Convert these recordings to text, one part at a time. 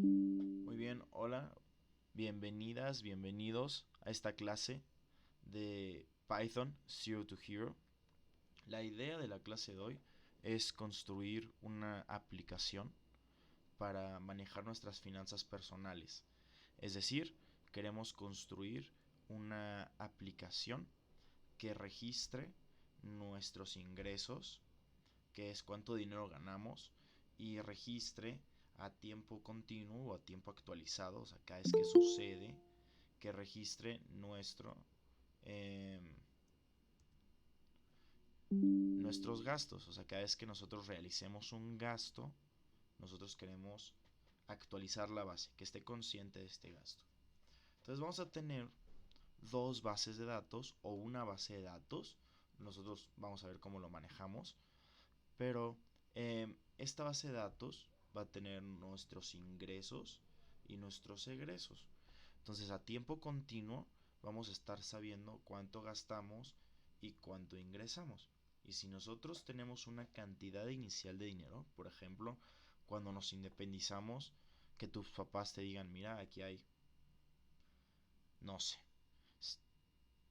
Muy bien, hola, bienvenidas, bienvenidos a esta clase de Python Zero to Hero. La idea de la clase de hoy es construir una aplicación para manejar nuestras finanzas personales. Es decir, queremos construir una aplicación que registre nuestros ingresos, que es cuánto dinero ganamos, y registre a tiempo continuo o a tiempo actualizado, o sea, cada vez que sucede, que registre eh, nuestros gastos. O sea, cada vez que nosotros realicemos un gasto, nosotros queremos actualizar la base, que esté consciente de este gasto. Entonces vamos a tener dos bases de datos o una base de datos. Nosotros vamos a ver cómo lo manejamos. Pero esta base de datos va a tener nuestros ingresos y nuestros egresos. Entonces a tiempo continuo vamos a estar sabiendo cuánto gastamos y cuánto ingresamos. Y si nosotros tenemos una cantidad inicial de dinero, por ejemplo, cuando nos independizamos, que tus papás te digan, mira, aquí hay, no sé,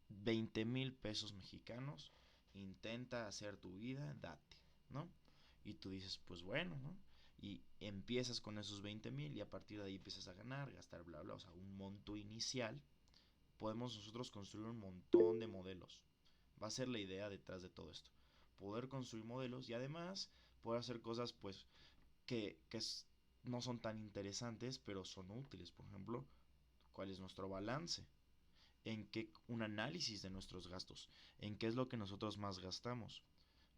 20,000 pesos mexicanos, intenta hacer tu vida, date, ¿no? Y tú dices, pues bueno, ¿no? Y empiezas con esos 20,000 y a partir de ahí empiezas a ganar, gastar, bla, bla, o sea, un monto inicial. Podemos nosotros construir un montón de modelos. Va a ser la idea detrás de todo esto. Poder construir modelos y además poder hacer cosas pues que no son tan interesantes, pero son útiles. Por ejemplo, cuál es nuestro balance, en qué un análisis de nuestros gastos, en qué es lo que nosotros más gastamos.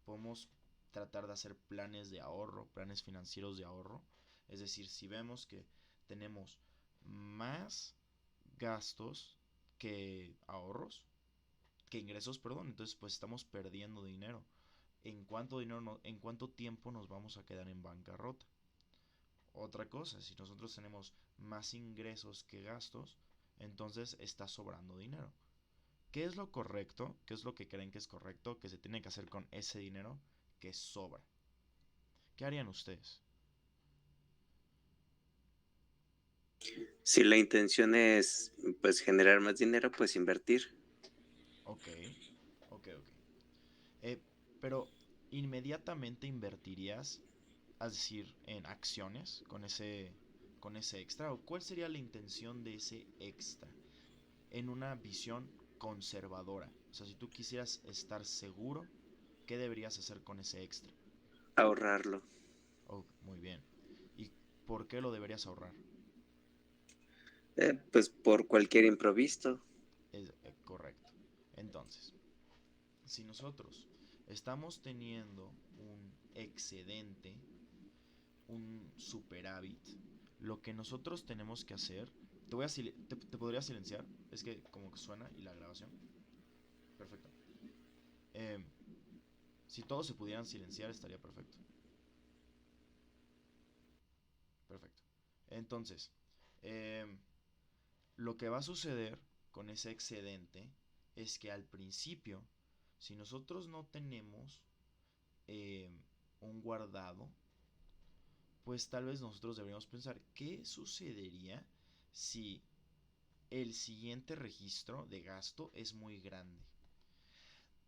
Podemos tratar de hacer planes de ahorro, planes financieros de ahorro. Es decir, si vemos que tenemos más gastos que ahorros, que ingresos, perdón, entonces pues estamos perdiendo dinero. ¿En cuánto tiempo nos vamos a quedar en bancarrota? Otra cosa, si nosotros tenemos más ingresos que gastos, entonces está sobrando dinero. ¿Qué es lo correcto? ¿Qué es lo que creen que es correcto? Que se tiene que hacer con ese dinero que sobra. ¿Qué harían ustedes? Si la intención es pues generar más dinero, pues invertir. Ok, ok. Eh, pero inmediatamente invertirías, es decir, en acciones con ese extra. ¿O cuál sería la intención de ese extra? En una visión conservadora. O sea, si tú quisieras estar seguro, ¿qué deberías hacer con ese extra? Ahorrarlo. Oh, muy bien. ¿Y por qué lo deberías ahorrar? Pues por cualquier imprevisto. Es correcto. Entonces, si nosotros estamos teniendo un excedente, un superávit, lo que nosotros tenemos que hacer, te podría silenciar, es que como que suena y la grabación. Perfecto. Eh, si todos se pudieran silenciar estaría perfecto. Perfecto. Entonces, eh, lo que va a suceder con ese excedente es que al principio, si nosotros no tenemos eh, un guardado, pues tal vez nosotros deberíamos pensar qué sucedería si el siguiente registro de gasto es muy grande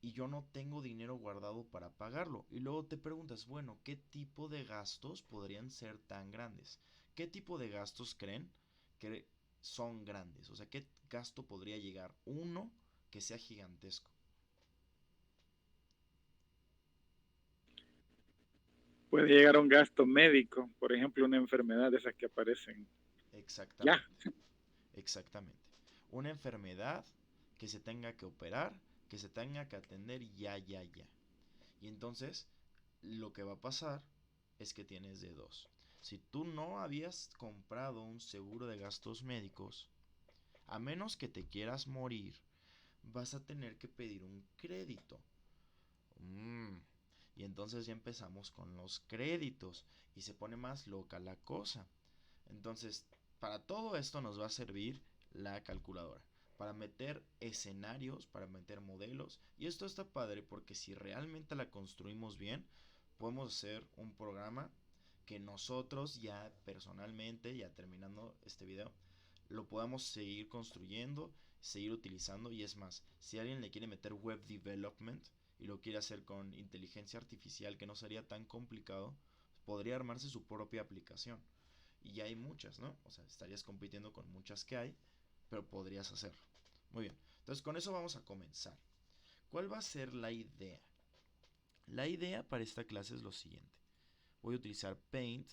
y yo no tengo dinero guardado para pagarlo. Y luego te preguntas, bueno, ¿qué tipo de gastos podrían ser tan grandes? ¿Qué tipo de gastos creen que son grandes? O sea, ¿qué gasto podría llegar uno que sea gigantesco? Puede llegar a un gasto médico, por ejemplo, una enfermedad de esas que aparecen ya. Exactamente, exactamente. Una enfermedad que se tenga que operar, que se tenga que atender ya, ya, ya. Y entonces, lo que va a pasar es que tienes de dos. Si tú no habías comprado un seguro de gastos médicos, a menos que te quieras morir, vas a tener que pedir un crédito. Mm. Y entonces ya empezamos con los créditos y se pone más loca la cosa. Entonces, para todo esto nos va a servir la calculadora. Para meter escenarios, para meter modelos. Y esto está padre porque si realmente la construimos bien, podemos hacer un programa que nosotros ya personalmente, ya terminando este video, lo podamos seguir construyendo, seguir utilizando. Y es más, si alguien le quiere meter web development y lo quiere hacer con inteligencia artificial, que no sería tan complicado, podría armarse su propia aplicación. Y ya hay muchas, ¿no? O sea, estarías compitiendo con muchas que hay, pero podrías hacerlo. Muy bien, entonces con eso vamos a comenzar. ¿Cuál va a ser la idea? La idea para esta clase es lo siguiente. Voy a utilizar Paint.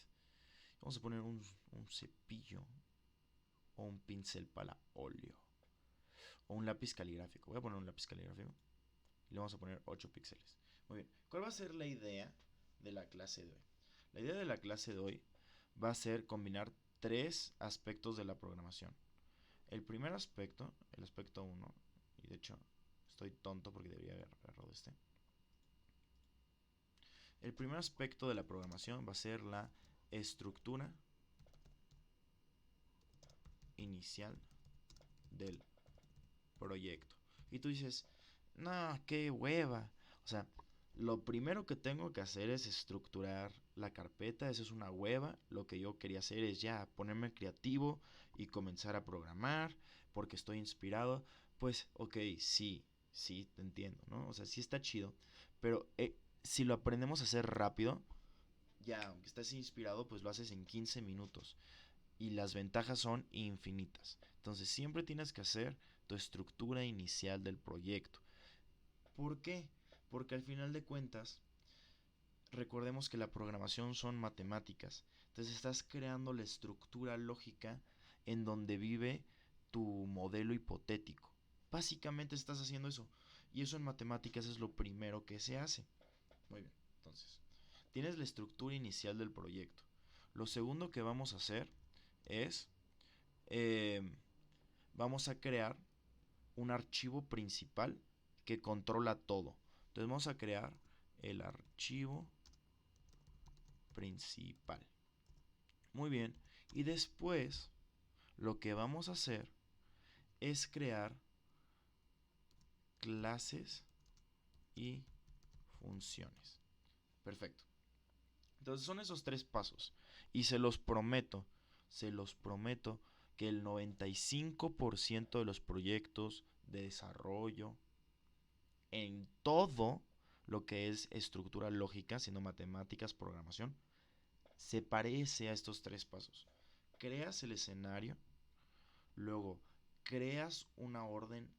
Vamos a poner un cepillo o un pincel para óleo o un lápiz caligráfico. Voy a poner un lápiz caligráfico y le vamos a poner 8 píxeles. Muy bien, ¿cuál va a ser la idea de la clase de hoy? La idea de la clase de hoy va a ser combinar 3 aspectos de la programación. El primer aspecto, el aspecto 1, y de hecho estoy tonto porque debería haber agarrado este. El primer aspecto de la programación va a ser la estructura inicial del proyecto. Y tú dices, no, qué hueva. O sea, lo primero que tengo que hacer es estructurar la carpeta. Eso es una hueva. Lo que yo quería hacer es ya ponerme creativo y comenzar a programar porque estoy inspirado. Pues, ok, sí, te entiendo, ¿no? O sea, sí está chido. Pero si lo aprendemos a hacer rápido, ya, aunque estés inspirado, pues lo haces en 15 minutos. Y las ventajas son infinitas. Entonces siempre tienes que hacer tu estructura inicial del proyecto. ¿Por qué? Porque al final de cuentas, recordemos que la programación son matemáticas. Entonces estás creando la estructura lógica en donde vive tu modelo hipotético. Básicamente estás haciendo eso. Y eso en matemáticas es lo primero que se hace. Muy bien, entonces, tienes la estructura inicial del proyecto. Lo segundo que vamos a hacer es, vamos a crear un archivo principal que controla todo. Entonces vamos a crear el archivo principal. Muy bien. Y después lo que vamos a hacer es crear clases y funciones. Perfecto. Entonces son esos 3 pasos. Y se los prometo que el 95% de los proyectos de desarrollo en todo lo que es estructura lógica, sino matemáticas, programación, se parece a estos 3 pasos. Creas el escenario, luego creas una orden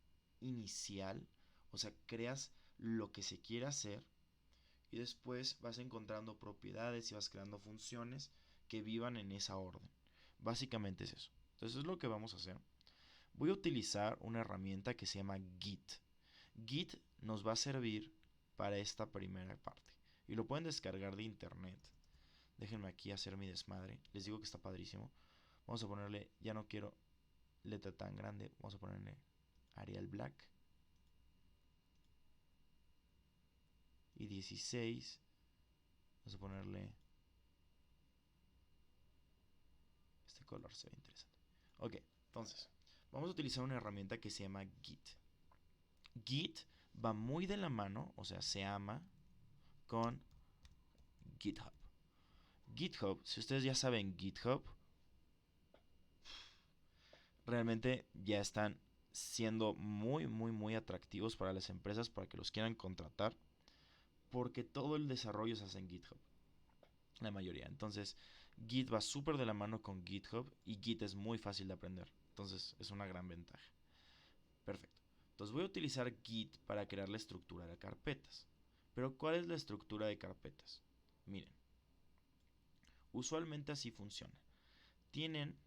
inicial, o sea, creas lo que se quiere hacer, y después vas encontrando propiedades y vas creando funciones que vivan en esa orden. Básicamente es eso. Entonces es lo que vamos a hacer. Voy a utilizar una herramienta que se llama Git. Git nos va a servir para esta primera parte. Y lo pueden descargar de internet. Déjenme aquí hacer mi desmadre. Les digo que está padrísimo. Vamos a ponerle, ya no quiero letra tan grande. Vamos a ponerle Arial Black. Y 16. Vamos a ponerle... Este color se ve interesante. Ok, entonces, vamos a utilizar una herramienta que se llama Git. Git va muy de la mano, o sea, se ama con GitHub. GitHub, si ustedes ya saben GitHub, realmente ya están siendo muy atractivos para las empresas para que los quieran contratar, porque todo el desarrollo se hace en GitHub, la mayoría. Entonces, Git va súper de la mano con GitHub y Git es muy fácil de aprender. Entonces, es una gran ventaja. Perfecto. Entonces, voy a utilizar Git para crear la estructura de carpetas. Pero, ¿cuál es la estructura de carpetas? Miren, usualmente así funciona. Tienen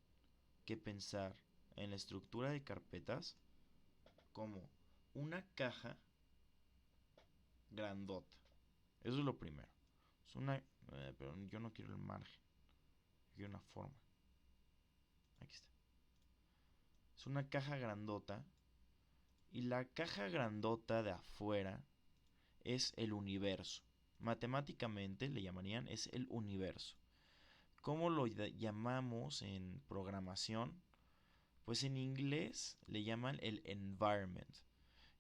que pensar en la estructura de carpetas como una caja grandota. Eso es lo primero. Es una, pero yo no quiero el margen. Yo quiero una forma. Aquí está. Es una caja grandota. Y la caja grandota de afuera es el universo. Matemáticamente le llamarían es el universo. ¿Cómo lo llamamos en programación? Pues en inglés le llaman el environment.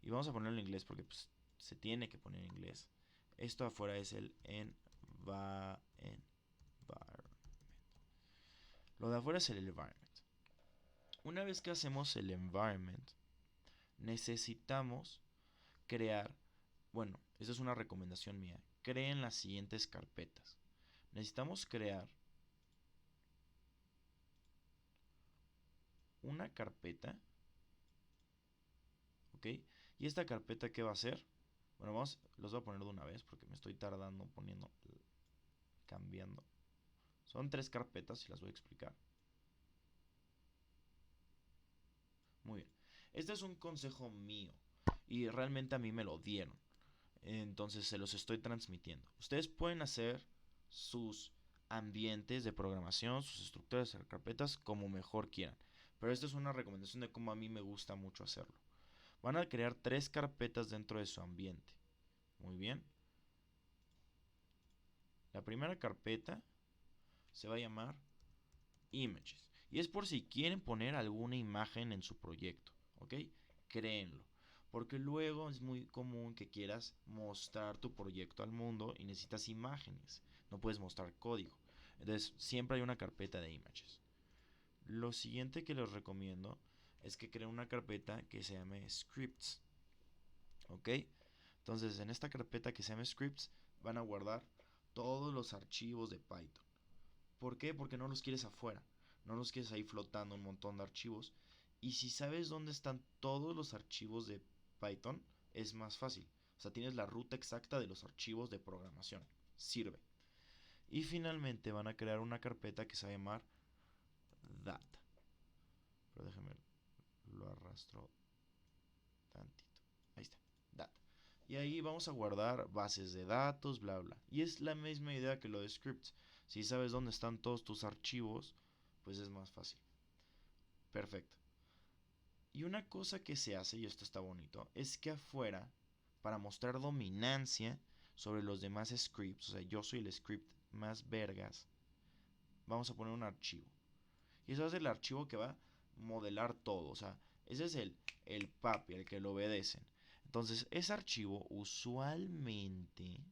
Y vamos a ponerlo en inglés porque pues, se tiene que poner en inglés. Esto afuera es el environment. de afuera es el environment. Una vez que hacemos el environment, necesitamos crear, bueno, esta es una recomendación mía, creen las siguientes carpetas. Necesitamos crear una carpeta, ¿ok? Y esta carpeta, ¿qué va a hacer? Bueno, los voy a poner de una vez porque me estoy tardando cambiando. Son 3 carpetas y las voy a explicar. Muy bien. Este es un consejo mío y realmente a mí me lo dieron. Entonces se los estoy transmitiendo. Ustedes pueden hacer sus ambientes de programación, sus estructuras de carpetas como mejor quieran. Pero esta es una recomendación de cómo a mí me gusta mucho hacerlo. Van a crear 3 carpetas dentro de su ambiente. Muy bien. La primera carpeta se va a llamar Images. Y es por si quieren poner alguna imagen en su proyecto. ¿Ok? Créenlo. Porque luego es muy común que quieras mostrar tu proyecto al mundo y necesitas imágenes. No puedes mostrar código. Entonces siempre hay una carpeta de images. Lo siguiente que les recomiendo es que creen una carpeta que se llame scripts. ¿Ok? Entonces en esta carpeta que se llama scripts van a guardar todos los archivos de Python. ¿Por qué? Porque no los quieres afuera. No los quieres ahí flotando un montón de archivos. Y si sabes dónde están todos los archivos de Python, es más fácil. O sea, tienes la ruta exacta de los archivos de programación. Sirve. Y finalmente van a crear una carpeta que se va a llamar data. Pero déjenme, lo arrastro tantito. Ahí está, data. Y ahí vamos a guardar bases de datos, bla, bla. Y es la misma idea que lo de scripts. Si sabes dónde están todos tus archivos, pues es más fácil. Perfecto. Y una cosa que se hace, y esto está bonito, es que afuera, para mostrar dominancia sobre los demás scripts, o sea, yo soy el script más vergas, vamos a poner un archivo. Y eso es el archivo que va a modelar todo, o sea, ese es el papi, el que lo obedecen. Entonces, ese archivo usualmente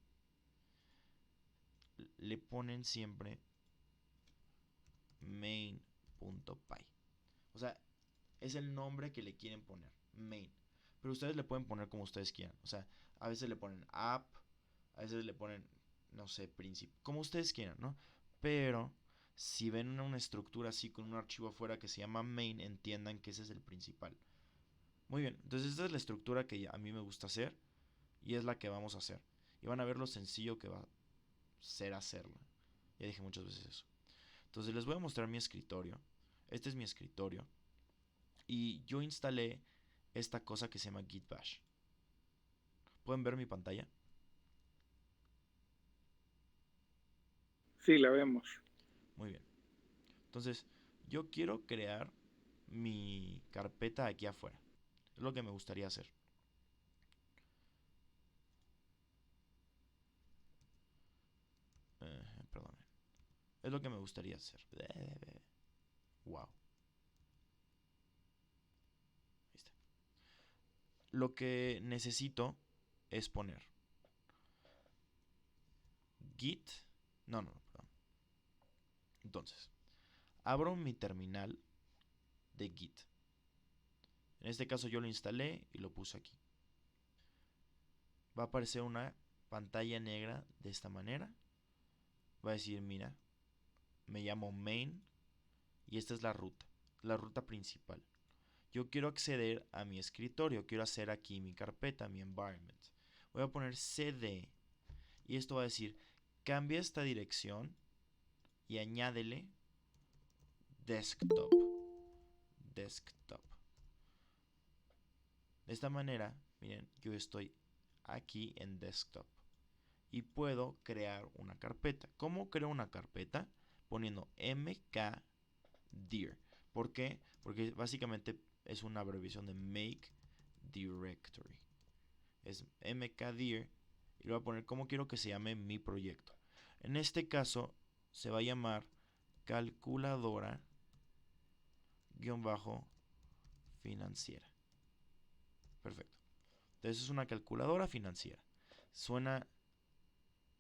le ponen siempre main.py. O sea, es el nombre que le quieren poner, main. Pero ustedes le pueden poner como ustedes quieran. O sea, a veces le ponen app, a veces le ponen, no sé, principio, como ustedes quieran, ¿no? Pero si ven una estructura así con un archivo afuera que se llama main, entiendan que ese es el principal. Muy bien, entonces esta es la estructura que a mí me gusta hacer y es la que vamos a hacer. Y van a ver lo sencillo que va a ser hacerla. Ya dije muchas veces eso. Entonces les voy a mostrar mi escritorio. Este es mi escritorio. Y yo instalé esta cosa que se llama Git Bash. ¿Pueden ver mi pantalla? Sí, la vemos. Muy bien. Entonces, yo quiero crear mi carpeta aquí afuera. Es lo que me gustaría hacer. Perdón. Es lo que me gustaría hacer. Wow. Ahí está. Lo que necesito es poner git. No, perdón. Entonces, abro mi terminal de git. En este caso yo lo instalé y lo puse aquí. Va a aparecer una pantalla negra de esta manera. Va a decir, mira, me llamo main y esta es la ruta principal. Yo quiero acceder a mi escritorio, quiero hacer aquí mi carpeta, mi environment. Voy a poner cd y esto va a decir, cambia esta dirección y añádele desktop. De esta manera, miren, yo estoy aquí en desktop y puedo crear una carpeta. ¿Cómo creo una carpeta? Poniendo mkdir. ¿Por qué? Porque básicamente es una abreviación de make directory. Es mkdir y le voy a poner cómo quiero que se llame mi proyecto. En este caso se va a llamar calculadora financiera. Perfecto. Entonces es una calculadora financiera. Suena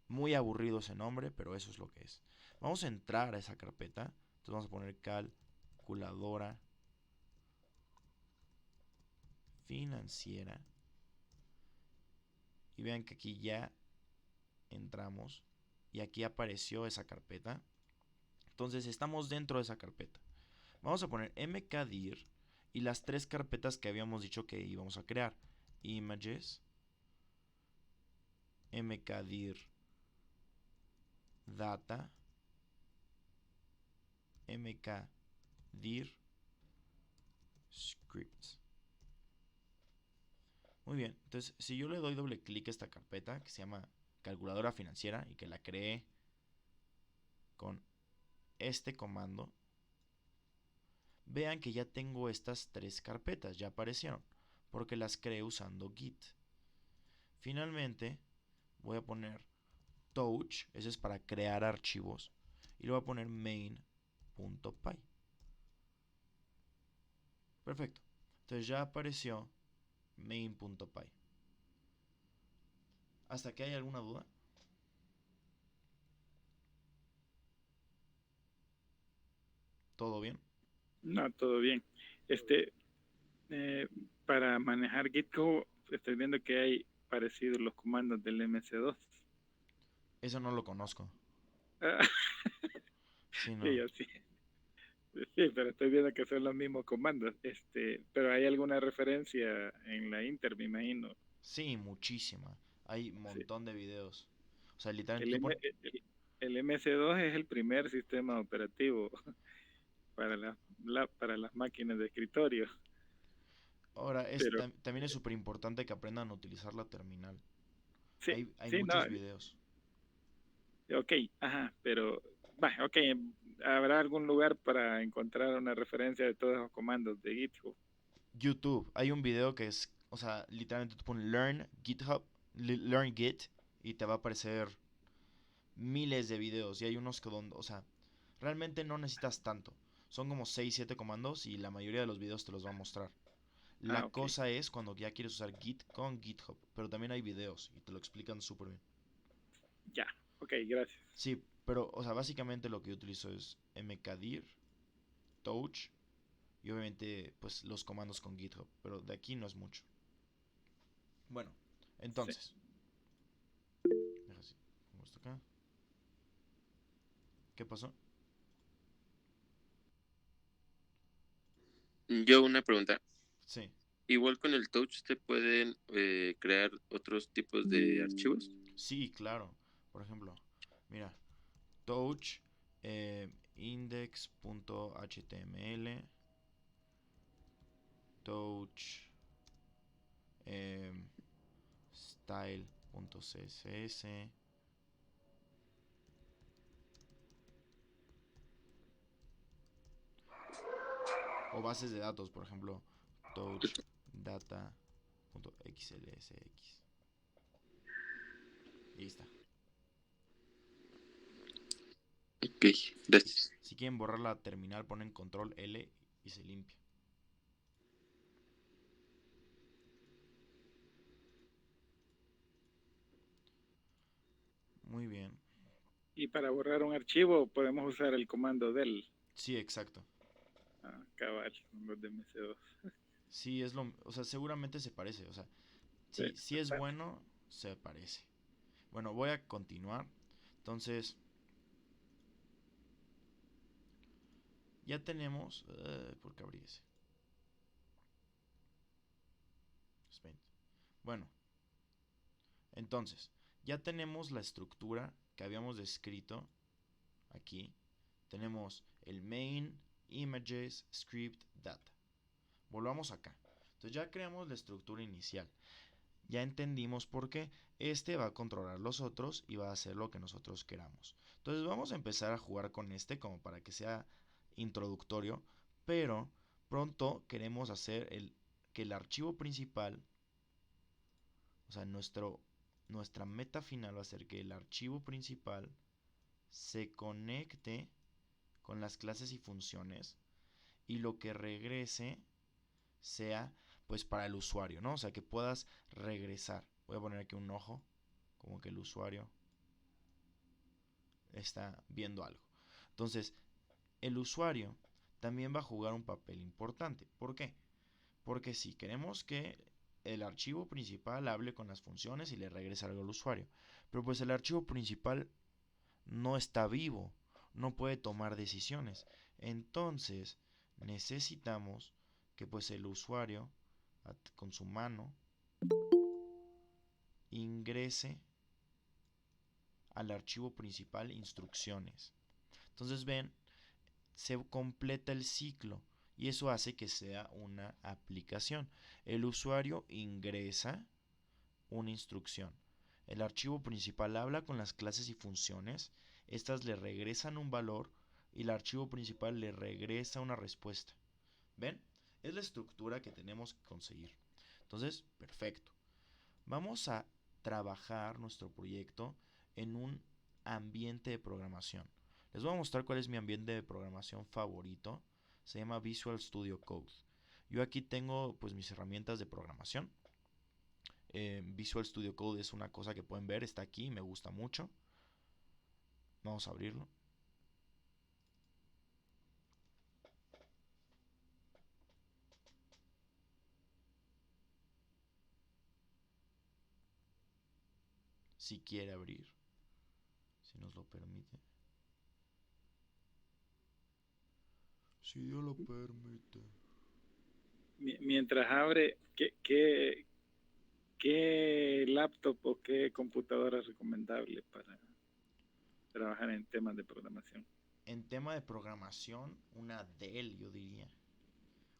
muy aburrido ese nombre, pero eso es lo que es. Vamos a entrar a esa carpeta Entonces vamos a poner calculadora financiera. Y vean que aquí ya entramos y aquí apareció esa carpeta. Entonces estamos dentro de esa carpeta. Vamos a poner mkdir y las 3 carpetas que habíamos dicho que íbamos a crear. Images, mkdir data, mkdir scripts. Muy bien, entonces si yo le doy doble clic a esta carpeta que se llama calculadora financiera y que la creé con este comando, vean que ya tengo estas 3 carpetas, ya aparecieron, porque las creé usando Git. Finalmente voy a poner touch, ese es para crear archivos, y le voy a poner main.py. Perfecto, entonces ya apareció main.py. ¿Hasta aquí hay alguna duda? ¿Todo bien? No, todo bien. Eh, para manejar GitHub, estoy viendo que hay parecidos los comandos del MC2. Eso no lo conozco. Ah, Sí, sí, no. yo sí. Sí, pero estoy viendo que son los mismos comandos. Pero hay alguna referencia en la Inter, me imagino. Sí, muchísima. Hay un Sí. montón de videos. O sea, literalmente El, tú M- pones... el MC2 es el primer sistema operativo para para las máquinas de escritorio. Ahora, Pero también es súper importante que aprendan a utilizar la terminal. sí, Hay sí, no, muchos videos. ok, ajá, pero, va, ok, ¿habrá algún lugar para encontrar una referencia de todos los comandos de GitHub? YouTube, hay un video que es, o sea, literalmente tú pones Learn GitHub, Learn Git, y te va a aparecer miles de videos. Y hay unos que donde, o sea, realmente no necesitas tanto. Son como 6 7 comandos y la mayoría de los videos te los va a mostrar. La Ah, ok, cosa es cuando ya quieres usar Git con GitHub, pero también hay videos y te lo explican súper bien. ya, ok, gracias. Sí, pero, o sea, básicamente lo que yo utilizo es mkdir, touch y obviamente, pues los comandos con GitHub, pero de aquí no es mucho. Bueno, Sí. entonces, deja así, pongo esto acá. ¿Qué pasó? Yo una pregunta. Sí, Igual con el touch se pueden crear otros tipos de archivos. sí, claro. Por ejemplo, mira, touch index.html, touch eh, style.css o bases de datos, por ejemplo, touch data.xlsx. Y ahí está. Ok, gracias. Si quieren borrar la terminal, ponen control L y se limpia. Muy bien. Y para borrar un archivo podemos usar el comando del. Sí, exacto. Ah, cabal, los de MC2. Sí, es lo... O sea, seguramente se parece. O sea, Sí, si es bueno, se parece. Bueno, voy a continuar. Entonces, ya tenemos... ¿por qué abrí ese? Bueno, entonces, ya tenemos la estructura que habíamos descrito aquí. Tenemos el main, images, script, data. Volvamos acá. Entonces ya creamos la estructura inicial. Ya entendimos por qué. Este va a controlar los otros y va a hacer lo que nosotros queramos. Entonces vamos a empezar a jugar con este como para que sea introductorio. Pero pronto queremos hacer que el archivo principal, o sea, nuestra meta final va a ser que el archivo principal se conecte con las clases y funciones y lo que regrese sea pues para el usuario, ¿no? O sea, que puedas regresar. Voy a poner aquí un ojo, como que el usuario está viendo algo. Entonces, el usuario también va a jugar un papel importante. ¿Por qué? Porque si queremos que el archivo principal hable con las funciones y le regrese algo al usuario, pero pues el archivo principal no está vivo, no puede tomar decisiones. Entonces necesitamos que pues el usuario con su mano ingrese al archivo principal instrucciones. Entonces ven, se completa el ciclo y eso hace que sea una aplicación. El usuario ingresa una instrucción. El archivo principal habla con las clases y funciones. Estas le regresan un valor y el archivo principal le regresa una respuesta. ¿Ven? Es la estructura que tenemos que conseguir. Entonces, perfecto. Vamos a trabajar nuestro proyecto en un ambiente de programación. Les voy a mostrar cuál es mi ambiente de programación favorito. Se llama Visual Studio Code. Yo aquí tengo pues mis herramientas de programación. Visual Studio Code es una cosa que pueden ver, está aquí, me gusta mucho. Vamos a abrirlo. Si quiere abrir, si nos lo permite. Si Dios lo permite. Mientras abre, ¿qué laptop o qué computadora es recomendable para trabajar en temas de programación? En tema de programación, una Dell, yo diría.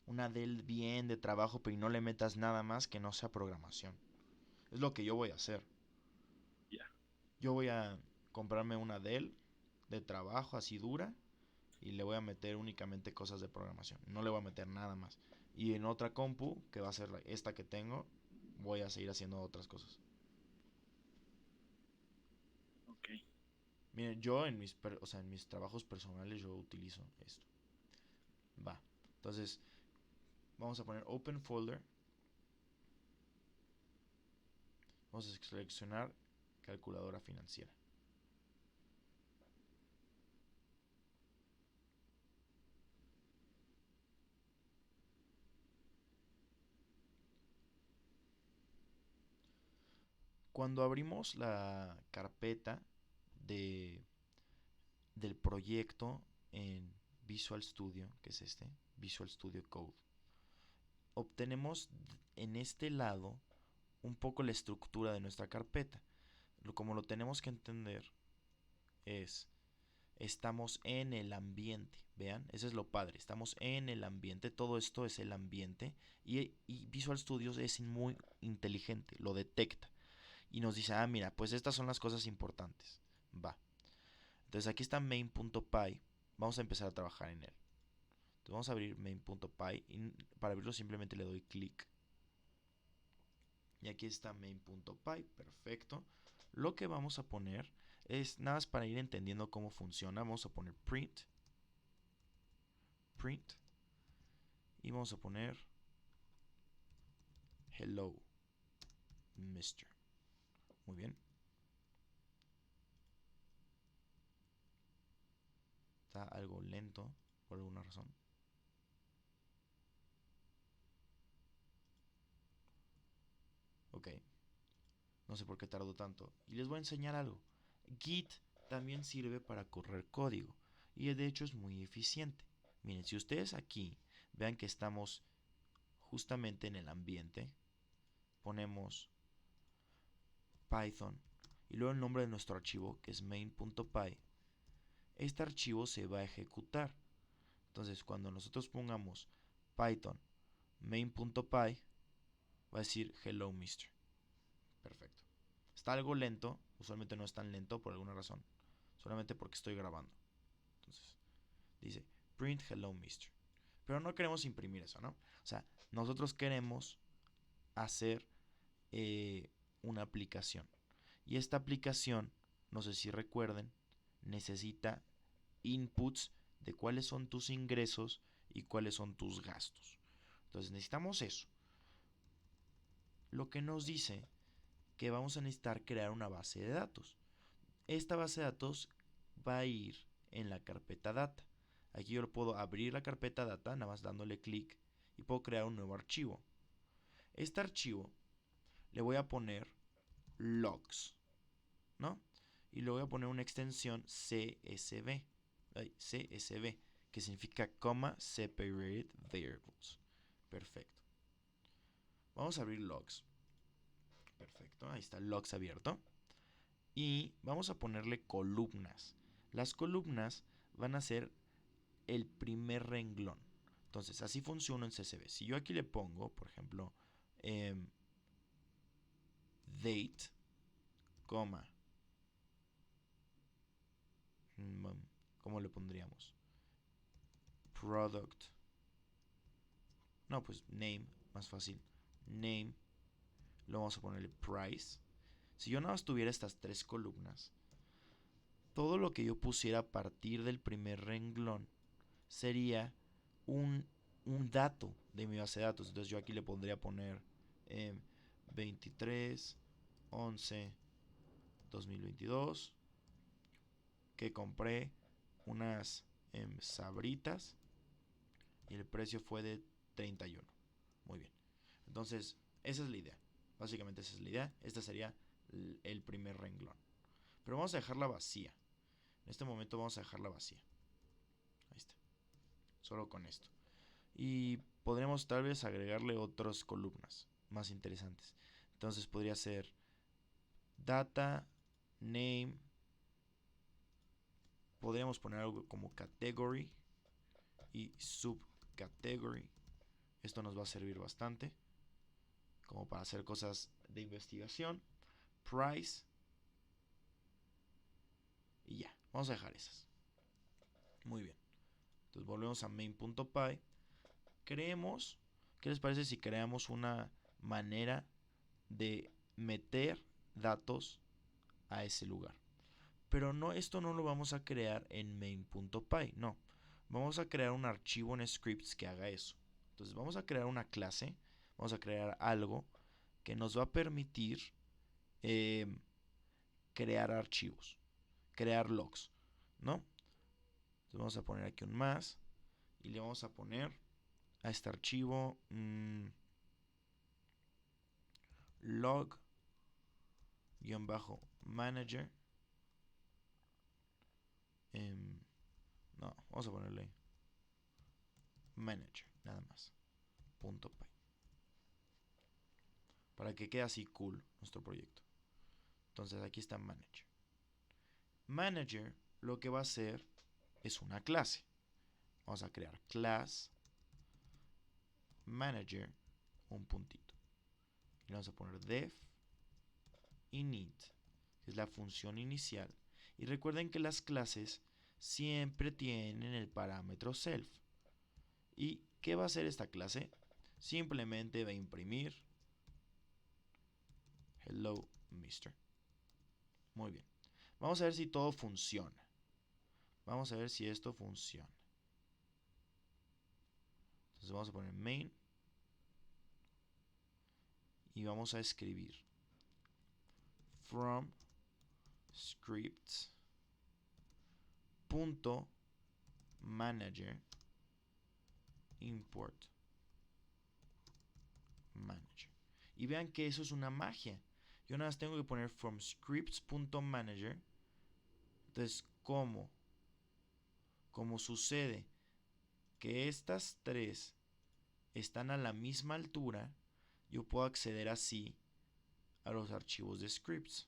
Una Dell bien de trabajo, pero no le metas nada más que no sea programación. Es lo que yo voy a hacer. Ya. Yo voy a comprarme una Dell de trabajo así dura y le voy a meter únicamente cosas de programación. No le voy a meter nada más. Y en otra compu, que va a ser esta que tengo, voy a seguir haciendo otras cosas. Ok. Miren, yo en mis trabajos personales yo utilizo esto. Va. Entonces, vamos a poner Open Folder. Vamos a seleccionar calculadora financiera. Cuando abrimos la carpeta de, del proyecto en Visual Studio, que es este, Visual Studio Code, obtenemos en este lado un poco la estructura de nuestra carpeta. Como lo tenemos que entender es, estamos en el ambiente, vean, eso es lo padre, estamos en el ambiente, todo esto es el ambiente y Visual Studio es muy inteligente, lo detecta y nos dice, ah, mira, pues estas son las cosas importantes. Va. Entonces aquí está main.py. Vamos a empezar a trabajar en él. Entonces vamos a abrir main.py y para abrirlo simplemente le doy clic. Y aquí está main.py. Perfecto. Lo que vamos a poner es nada más para ir entendiendo cómo funciona. Vamos a poner print. Print. Y vamos a poner hello, Mr. Muy bien. Está algo lento por alguna razón. Ok. No sé por qué tardó tanto. Y les voy a enseñar algo. Git también sirve para correr código. Y de hecho es muy eficiente. Miren, si ustedes aquí vean que estamos justamente en el ambiente, ponemos Python y luego el nombre de nuestro archivo, que es main.py, este archivo se va a ejecutar. Entonces, cuando nosotros pongamos Python main.py, va a decir hello Mr. Perfecto. Está algo lento, usualmente no es tan lento por alguna razón, solamente porque estoy grabando. Entonces, dice print hello Mr. Pero no queremos imprimir eso, ¿no? O sea, nosotros queremos hacer una aplicación. Y esta aplicación, no sé si recuerden, necesita inputs de cuáles son tus ingresos y cuáles son tus gastos. Entonces necesitamos eso. Lo que nos dice que vamos a necesitar crear una base de datos. Esta base de datos va a ir en la carpeta data. Aquí yo lo puedo abrir la carpeta data, nada más dándole clic, y puedo crear un nuevo archivo. Este archivo le voy a poner logs, ¿no? Y le voy a poner una extensión CSV, que significa Comma Separated Variables. Perfecto. Vamos a abrir logs. Perfecto, ahí está logs abierto. Y vamos a ponerle columnas. Las columnas van a ser el primer renglón. Entonces, así funciona en CSV. Si yo aquí le pongo, por ejemplo, date, coma, ¿cómo le pondríamos? Product. No, pues name, más fácil. Name. Lo vamos a ponerle price. Si yo nada más tuviera estas tres columnas, todo lo que yo pusiera a partir del primer renglón sería un dato de mi base de datos. Entonces yo aquí le pondría poner 23 11 2022 que compré unas sabritas y el precio fue de 31. Muy bien. Entonces, esa es la idea. Básicamente esa es la idea. Este sería el primer renglón. Pero vamos a dejarla vacía. En este momento vamos a dejarla vacía. Ahí está. Solo con esto. Y podremos tal vez agregarle otras columnas más interesantes. Entonces podría ser data, name. Podríamos poner algo como category y subcategory. Esto nos va a servir bastante como para hacer cosas de investigación. Price. Y ya, vamos a dejar esas. Muy bien. Entonces volvemos a main.py. Creemos, ¿qué les parece si creamos una manera de meter datos a ese lugar? Pero no, esto no lo vamos a crear en main.py, no. Vamos a crear un archivo en scripts que haga eso. Entonces vamos a crear una clase, vamos a crear algo que nos va a permitir crear archivos, crear logs, ¿no? Entonces vamos a poner aquí un más y le vamos a poner a este archivo log-manager. No, vamos a ponerle manager, nada más. .py. Para que quede así cool nuestro proyecto. Entonces aquí está manager. Manager lo que va a hacer es una clase. Vamos a crear class manager, un puntito. Y le vamos a poner def init, que es la función inicial. Y recuerden que las clases siempre tienen el parámetro self. ¿Y qué va a hacer esta clase? Simplemente va a imprimir hello mister. Muy bien. Vamos a ver si todo funciona. Vamos a ver si esto funciona. Entonces vamos a poner main y vamos a escribir from scripts .manager import manager. Y vean que eso es una magia. Yo nada más tengo que poner from scripts.manager. Entonces, ¿cómo sucede que estas tres están a la misma altura? Yo puedo acceder así a los archivos de scripts.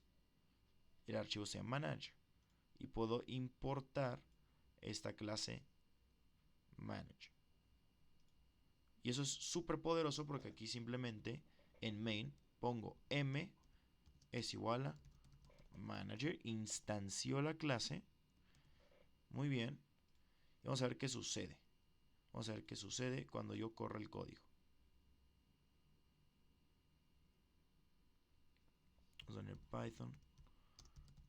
El archivo se llama manager. Y puedo importar esta clase manager. Y eso es súper poderoso porque aquí simplemente en main pongo m es igual a manager, instancio la clase. Muy bien. Y vamos a ver qué sucede. Vamos a ver qué sucede cuando yo corra el código. Vamos a poner python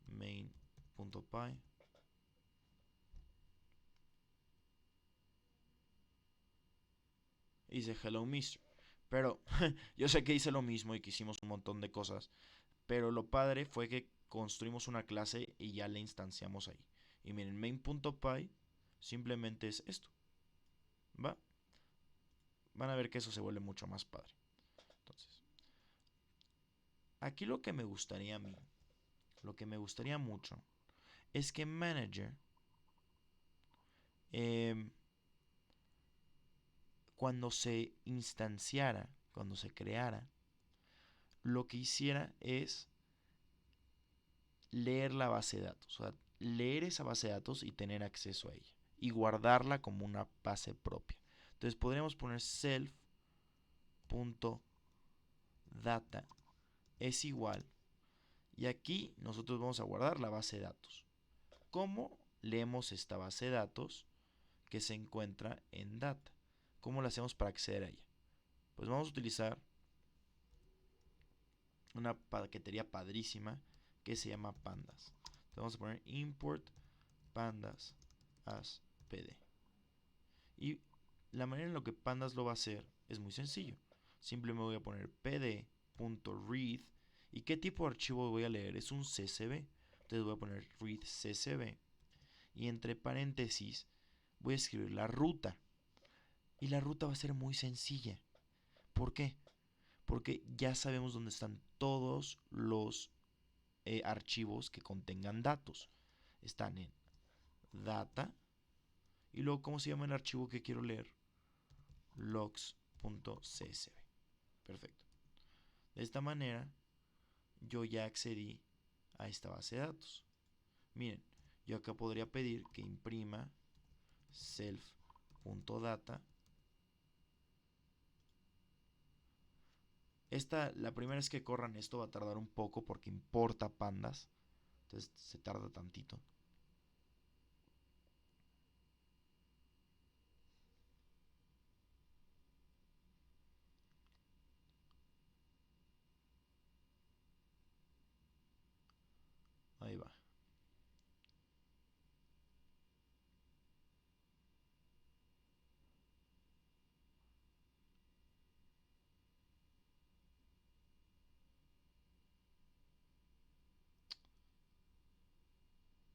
main.py. Dice hello mister. Pero yo sé que hice lo mismo y que hicimos un montón de cosas. Pero lo padre fue que construimos una clase y ya la instanciamos ahí. Y miren, main.py simplemente es esto, ¿va? Van a ver que eso se vuelve mucho más padre. Entonces, aquí lo que me gustaría a mí, lo que me gustaría mucho, es que Manager, cuando se instanciara, cuando se creara, lo que hiciera es leer la base de datos, o sea, leer esa base de datos y tener acceso a ella y guardarla como una base propia. Entonces podríamos poner self.data es igual, y aquí nosotros vamos a guardar la base de datos. ¿Cómo leemos esta base de datos que se encuentra en data? ¿Cómo la hacemos para acceder a ella? Pues vamos a utilizar una paquetería padrísima que se llama pandas. Entonces vamos a poner import pandas as pd. Y la manera en la que pandas lo va a hacer es muy sencillo. Simplemente voy a poner pd.read. ¿Y qué tipo de archivo voy a leer? Es un CSV. Entonces voy a poner read CSV. Y entre paréntesis voy a escribir la ruta. Y la ruta va a ser muy sencilla. ¿Por qué? Porque ya sabemos dónde están todos los archivos que contengan datos. Están en data. Y luego, ¿cómo se llama el archivo que quiero leer? logs.csv. Perfecto. De esta manera, yo ya accedí a esta base de datos. Miren, yo acá podría pedir que imprima self.data. La primera vez que corran esto va a tardar un poco porque importa pandas. Entonces se tarda tantito. Ahí va.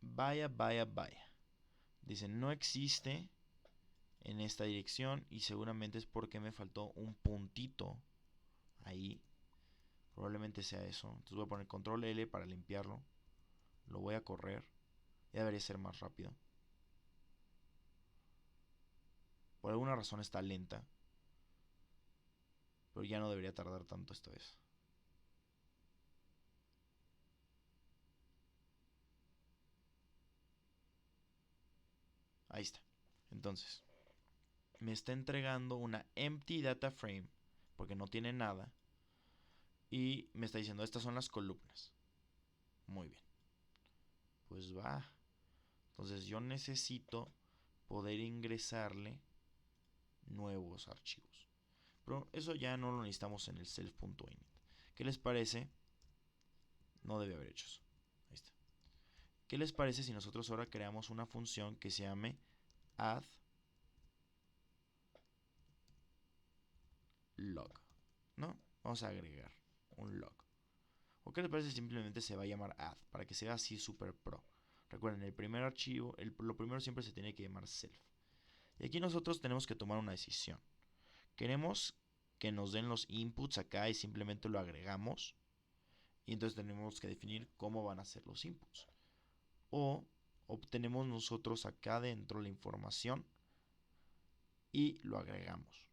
Vaya, vaya, vaya. Dicen, no existe en esta dirección y seguramente es porque me faltó un puntito ahí. Probablemente sea eso. Entonces voy a poner control L para limpiarlo. Lo voy a correr. Ya debería ser más rápido. Por alguna razón está lenta. Pero ya no debería tardar tanto esta vez. Ahí está. Entonces, me está entregando una empty data frame porque no tiene nada. Y me está diciendo, estas son las columnas. Muy bien. Pues va. Entonces yo necesito poder ingresarle nuevos archivos. Pero eso ya no lo necesitamos en el self.init. ¿Qué les parece? No debe haber hecho eso. Ahí está. ¿Qué les parece si nosotros ahora creamos una función que se llame add log? ¿No? Vamos a agregar un log. ¿O qué les parece si simplemente se va a llamar add? Para que sea así super pro. Recuerden, el primer archivo, lo primero siempre se tiene que llamar self. Y aquí nosotros tenemos que tomar una decisión. Queremos que nos den los inputs acá y simplemente lo agregamos. Y entonces tenemos que definir cómo van a ser los inputs. O obtenemos nosotros acá dentro la información y lo agregamos.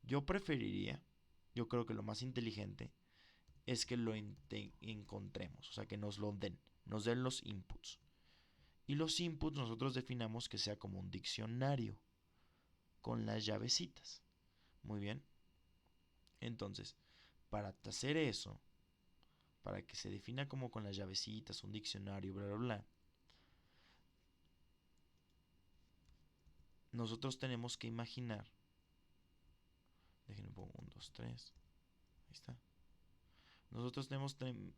Yo preferiría, yo creo que lo más inteligente es que lo encontremos, o sea, que nos lo den, nos den los inputs. Y los inputs nosotros definamos que sea como un diccionario con las llavecitas. Muy bien. Entonces, para hacer eso, para que se defina como con las llavecitas, un diccionario, bla, bla, bla, nosotros tenemos que imaginar. Déjenme poner 1, 2, 3. Ahí está. Nosotros tenemos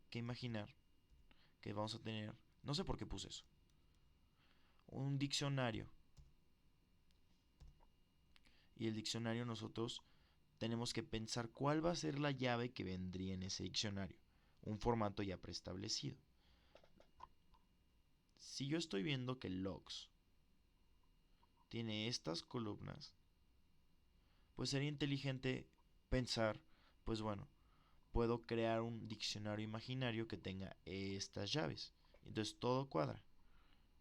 que imaginar que vamos a tener, no sé por qué puse eso, un diccionario. Y el diccionario nosotros tenemos que pensar cuál va a ser la llave que vendría en ese diccionario. Un formato ya preestablecido. Si yo estoy viendo que logs tiene estas columnas, pues sería inteligente pensar, pues bueno, puedo crear un diccionario imaginario que tenga estas llaves. Entonces todo cuadra.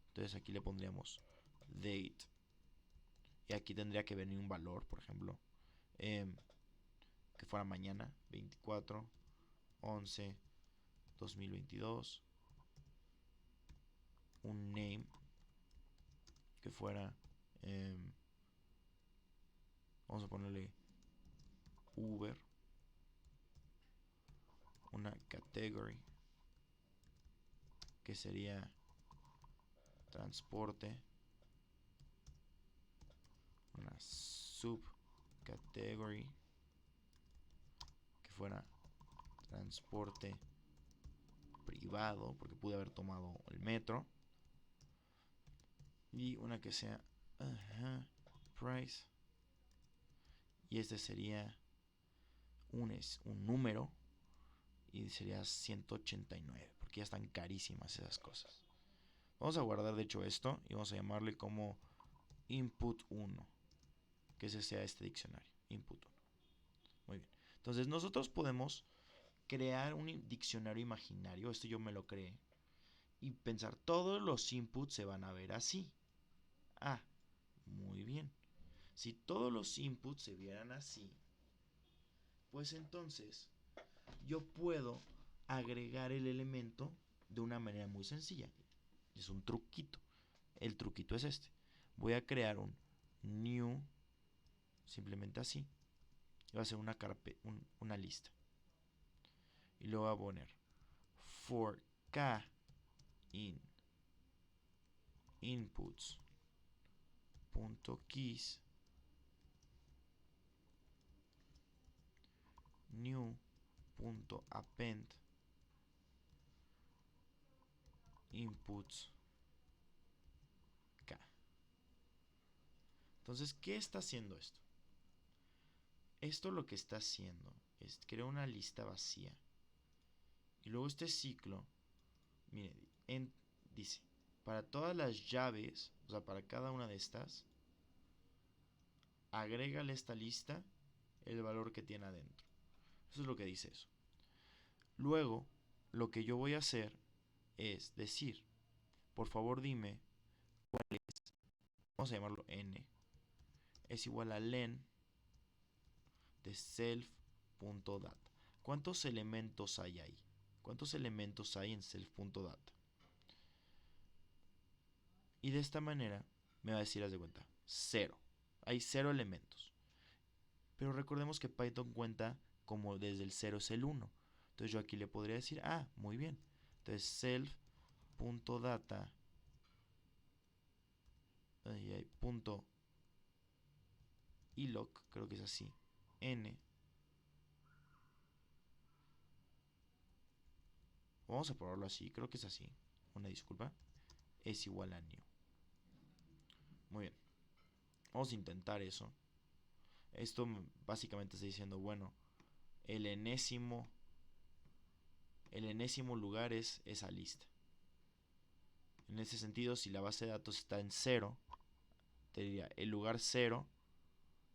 Entonces aquí le pondríamos date. Y aquí tendría que venir un valor, por ejemplo, que fuera mañana, 24, 11, 2022. Un name que fuera, vamos a ponerle Uber. Una category que sería transporte. Una subcategory que fuera transporte privado, porque pude haber tomado el metro. Y una que sea price. Y este sería un número. Y sería 189, porque ya están carísimas esas cosas. Vamos a guardar de hecho esto y vamos a llamarle como input 1, que ese sea este diccionario, input 1. Muy bien. Entonces nosotros podemos crear un diccionario imaginario, esto yo me lo creé, y pensar todos los inputs se van a ver así. Ah, muy bien. Si todos los inputs se vieran así, pues entonces yo puedo agregar el elemento de una manera muy sencilla. Es un truquito. El truquito es este. Voy a crear un new, simplemente así. Y va a ser una lista. Y luego voy a poner for k in inputs punto keys new punto append inputs k. Entonces, ¿qué está haciendo esto? Esto lo que está haciendo es crear una lista vacía. Y luego este ciclo, mire, dice, para todas las llaves, o sea, para cada una de estas, agrégale esta lista el valor que tiene adentro. Eso es lo que dice eso. Luego, lo que yo voy a hacer es decir, por favor dime cuál es, vamos a llamarlo n, es igual a len de self.data. ¿Cuántos elementos hay ahí? ¿Cuántos elementos hay en self.data? Y de esta manera me va a decir, haz de cuenta, 0. Hay 0 elementos. Pero recordemos que Python cuenta como desde el 0 es el 1. Entonces yo aquí le podría decir, muy bien. Entonces self.data punto iloc, creo que es así, n. Vamos a probarlo así, creo que es así. Una disculpa. Es igual a new. Muy bien. Vamos a intentar eso. Esto básicamente está diciendo, bueno, el enésimo lugar es esa lista. En ese sentido, si la base de datos está en 0, te diría, el lugar 0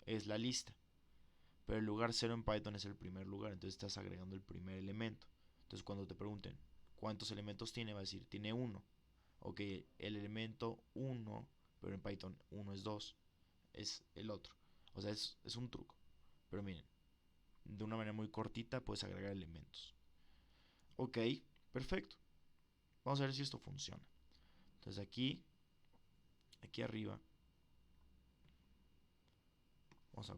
es la lista. Pero el lugar 0 en Python es el primer lugar, entonces estás agregando el primer elemento. Entonces cuando te pregunten cuántos elementos tiene, va a decir, tiene 1. Ok, el elemento 1, pero en Python 1 es 2, es el otro. O sea, es un truco. Pero miren, de una manera muy cortita puedes agregar elementos. Ok, perfecto. Vamos a ver si esto funciona. Entonces aquí arriba, vamos a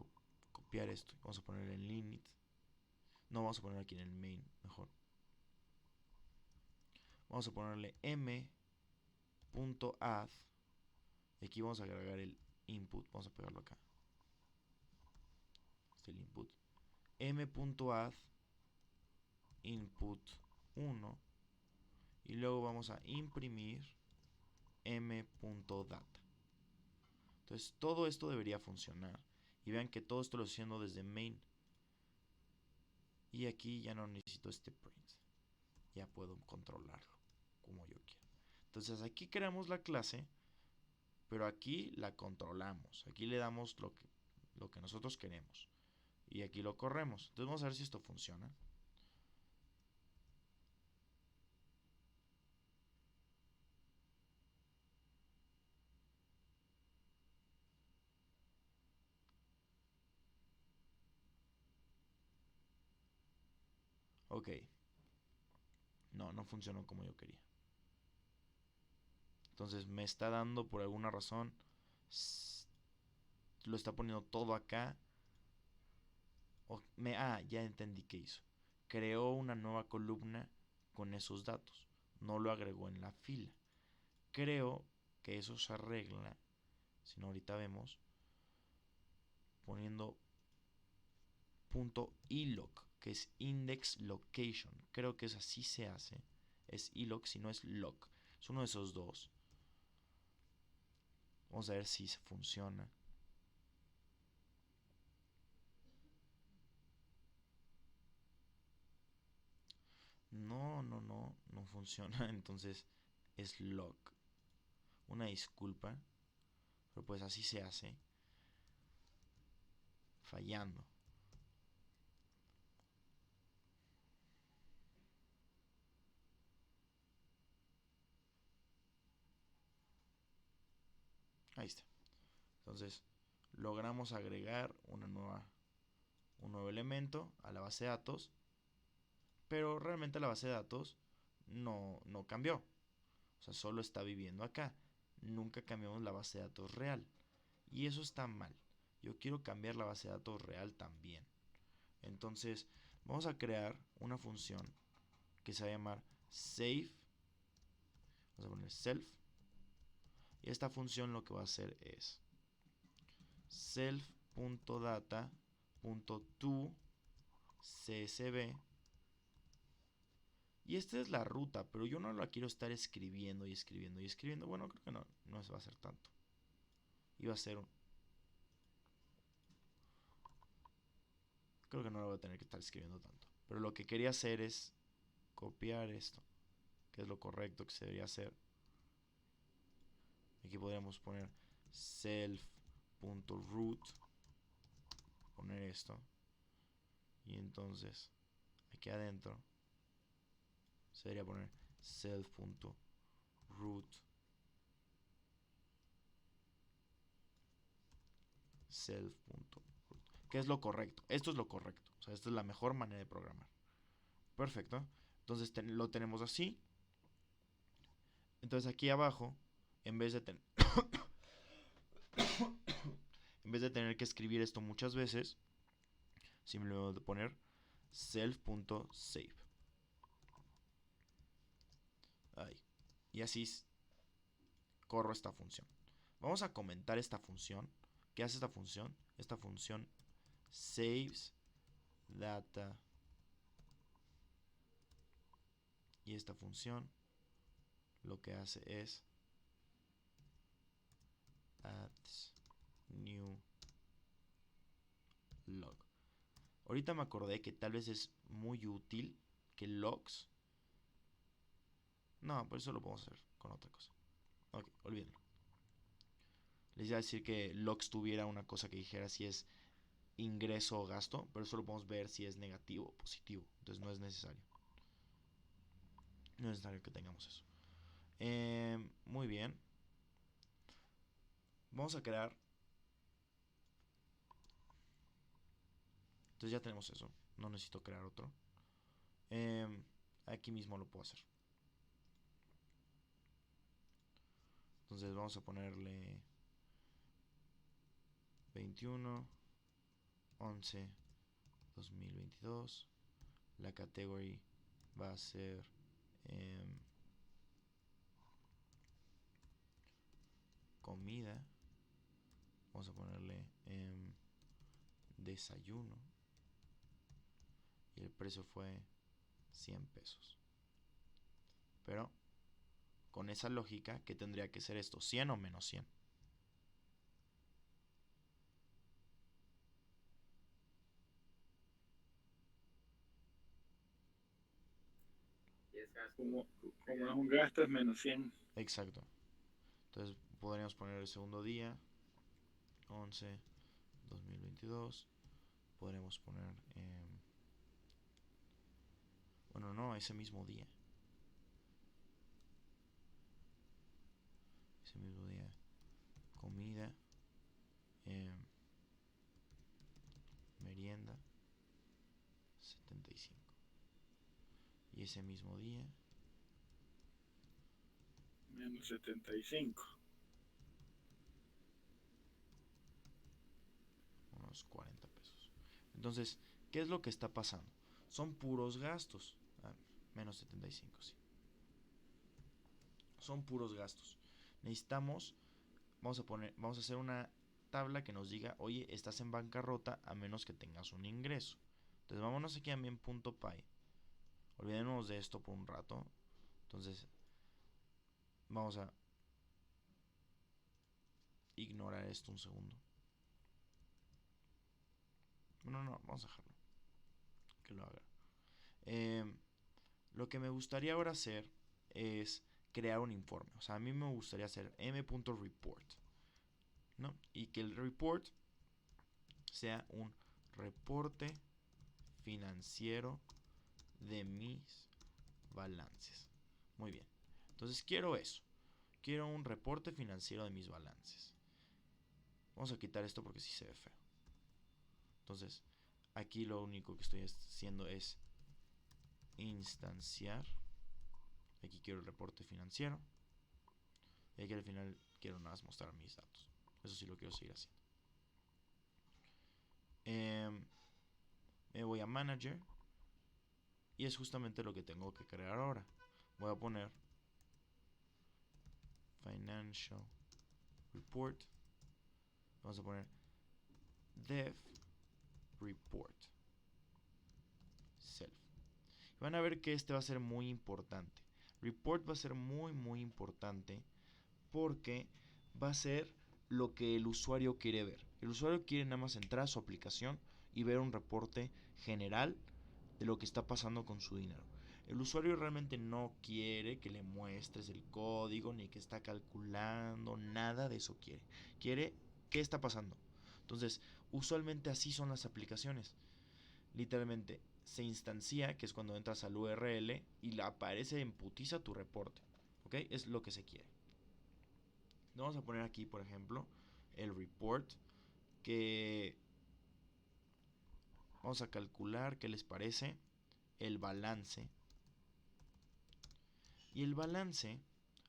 copiar esto. Vamos a poner en limit. No, vamos a poner aquí en el main, mejor. Vamos a ponerle m.add. Y aquí vamos a agregar el input. Vamos a pegarlo acá. Este es el input. m.add input 1. Y luego vamos a imprimir m.data. Entonces todo esto debería funcionar. Y vean que todo esto lo estoy haciendo desde main. Y aquí ya no necesito este print. Ya puedo controlarlo como yo quiero. Entonces aquí creamos la clase pero aquí la controlamos. Aquí le damos lo que nosotros queremos. Y aquí lo corremos. Entonces vamos a ver si esto funciona. Ok. No funcionó como yo quería. Entonces me está dando por alguna razón. Lo está poniendo todo acá. Ya entendí qué hizo. Creó una nueva columna con esos datos. No lo agregó en la fila. Creo que eso se arregla. Si no, ahorita vemos. Poniendo punto .iloc, que es index location. Creo que es así se hace. Es iloc, si no es loc. Es uno de esos dos. Vamos a ver si se funciona. No funciona. Entonces es loc. Una disculpa, pero pues así se hace. Fallando. Ahí está. Entonces logramos agregar un nuevo elemento a la base de datos, pero realmente la base de datos no cambió. O sea, solo está viviendo acá. Nunca cambiamos la base de datos real. Y eso está mal. Yo quiero cambiar la base de datos real también. Entonces, vamos a crear una función que se va a llamar save. Vamos a poner self. Y esta función lo que va a hacer es self.data.toCSV. Y esta es la ruta, pero yo no la quiero estar escribiendo y escribiendo y escribiendo. Bueno, creo que no se va a hacer tanto. Iba a ser creo que no lo voy a tener que estar escribiendo tanto. Pero lo que quería hacer es copiar esto, que es lo correcto que se debería hacer. Aquí podríamos poner self.root, poner esto, y entonces aquí adentro se debería poner self.root self.root, que es lo correcto. Esto es lo correcto. O sea, esta es la mejor manera de programar. Perfecto. Entonces lo tenemos así. Entonces aquí abajo, en vez de tener en vez de tener que escribir esto muchas veces, simplemente poner self.save. Ahí. Y así corro esta función. Vamos a comentar esta función. ¿Qué hace esta función? Esta función saves data. Y esta función lo que hace es adds new log. Ahorita me acordé que tal vez es muy útil que logs. No, por eso lo podemos hacer con otra cosa. Ok, olvídenlo. Les iba a decir que logs tuviera una cosa que dijera si es ingreso o gasto, pero solo podemos ver si es negativo o positivo. Entonces no es necesario. No es necesario que tengamos eso. Muy bien. Vamos a crear. Entonces ya tenemos eso. No necesito crear otro. Aquí mismo lo puedo hacer. Entonces vamos a ponerle 21 11 2022. La category va a ser comida. Vamos a ponerle desayuno. Y el precio fue 100 pesos. Pero con esa lógica, ¿qué tendría que ser esto? ¿100 o menos 100? Como es un gasto es menos 100. Exacto. Entonces podríamos poner el segundo día, 11, 2022. Podremos poner, bueno, no, ese mismo día. Ese mismo día, comida, merienda, 75. Y ese mismo día, menos 75. unos 40 pesos. Entonces, ¿qué es lo que está pasando? Son puros gastos. Menos 75, sí. Son puros gastos. Necesitamos, vamos a hacer una tabla que nos diga, oye, estás en bancarrota a menos que tengas un ingreso. Entonces vámonos aquí a mi.py. Olvidémonos de esto por un rato. Entonces vamos a ignorar esto un segundo. No, vamos a dejarlo. Que lo haga. Lo que me gustaría ahora hacer es crear un informe. O sea, a mí me gustaría hacer m.report, ¿no? Y que el report sea un reporte financiero de mis balances. Muy bien. Entonces quiero eso. Quiero un reporte financiero de mis balances. Vamos a quitar esto porque sí se ve feo. Entonces, aquí lo único que estoy haciendo es instanciar. Aquí quiero el reporte financiero. Y aquí al final quiero nada más mostrar mis datos. Eso sí lo quiero seguir haciendo. Me voy a Manager. Y es justamente lo que tengo que crear ahora. Voy a poner Financial Report. Vamos a poner Dev Report Self. Y van a ver que este va a ser muy importante. Report va a ser muy importante porque va a ser lo que el usuario quiere ver. El usuario quiere nada más entrar a su aplicación y ver un reporte general de lo que está pasando con su dinero. El usuario realmente no quiere que le muestres el código ni que está calculando, nada de eso quiere. Quiere qué está pasando. Entonces, usualmente así son las aplicaciones. Literalmente se instancia, que es cuando entras al URL y le aparece en putiza tu reporte. ¿Ok? Es lo que se quiere. Vamos a poner aquí, por ejemplo, el report que vamos a calcular, ¿qué les parece? El balance. Y el balance,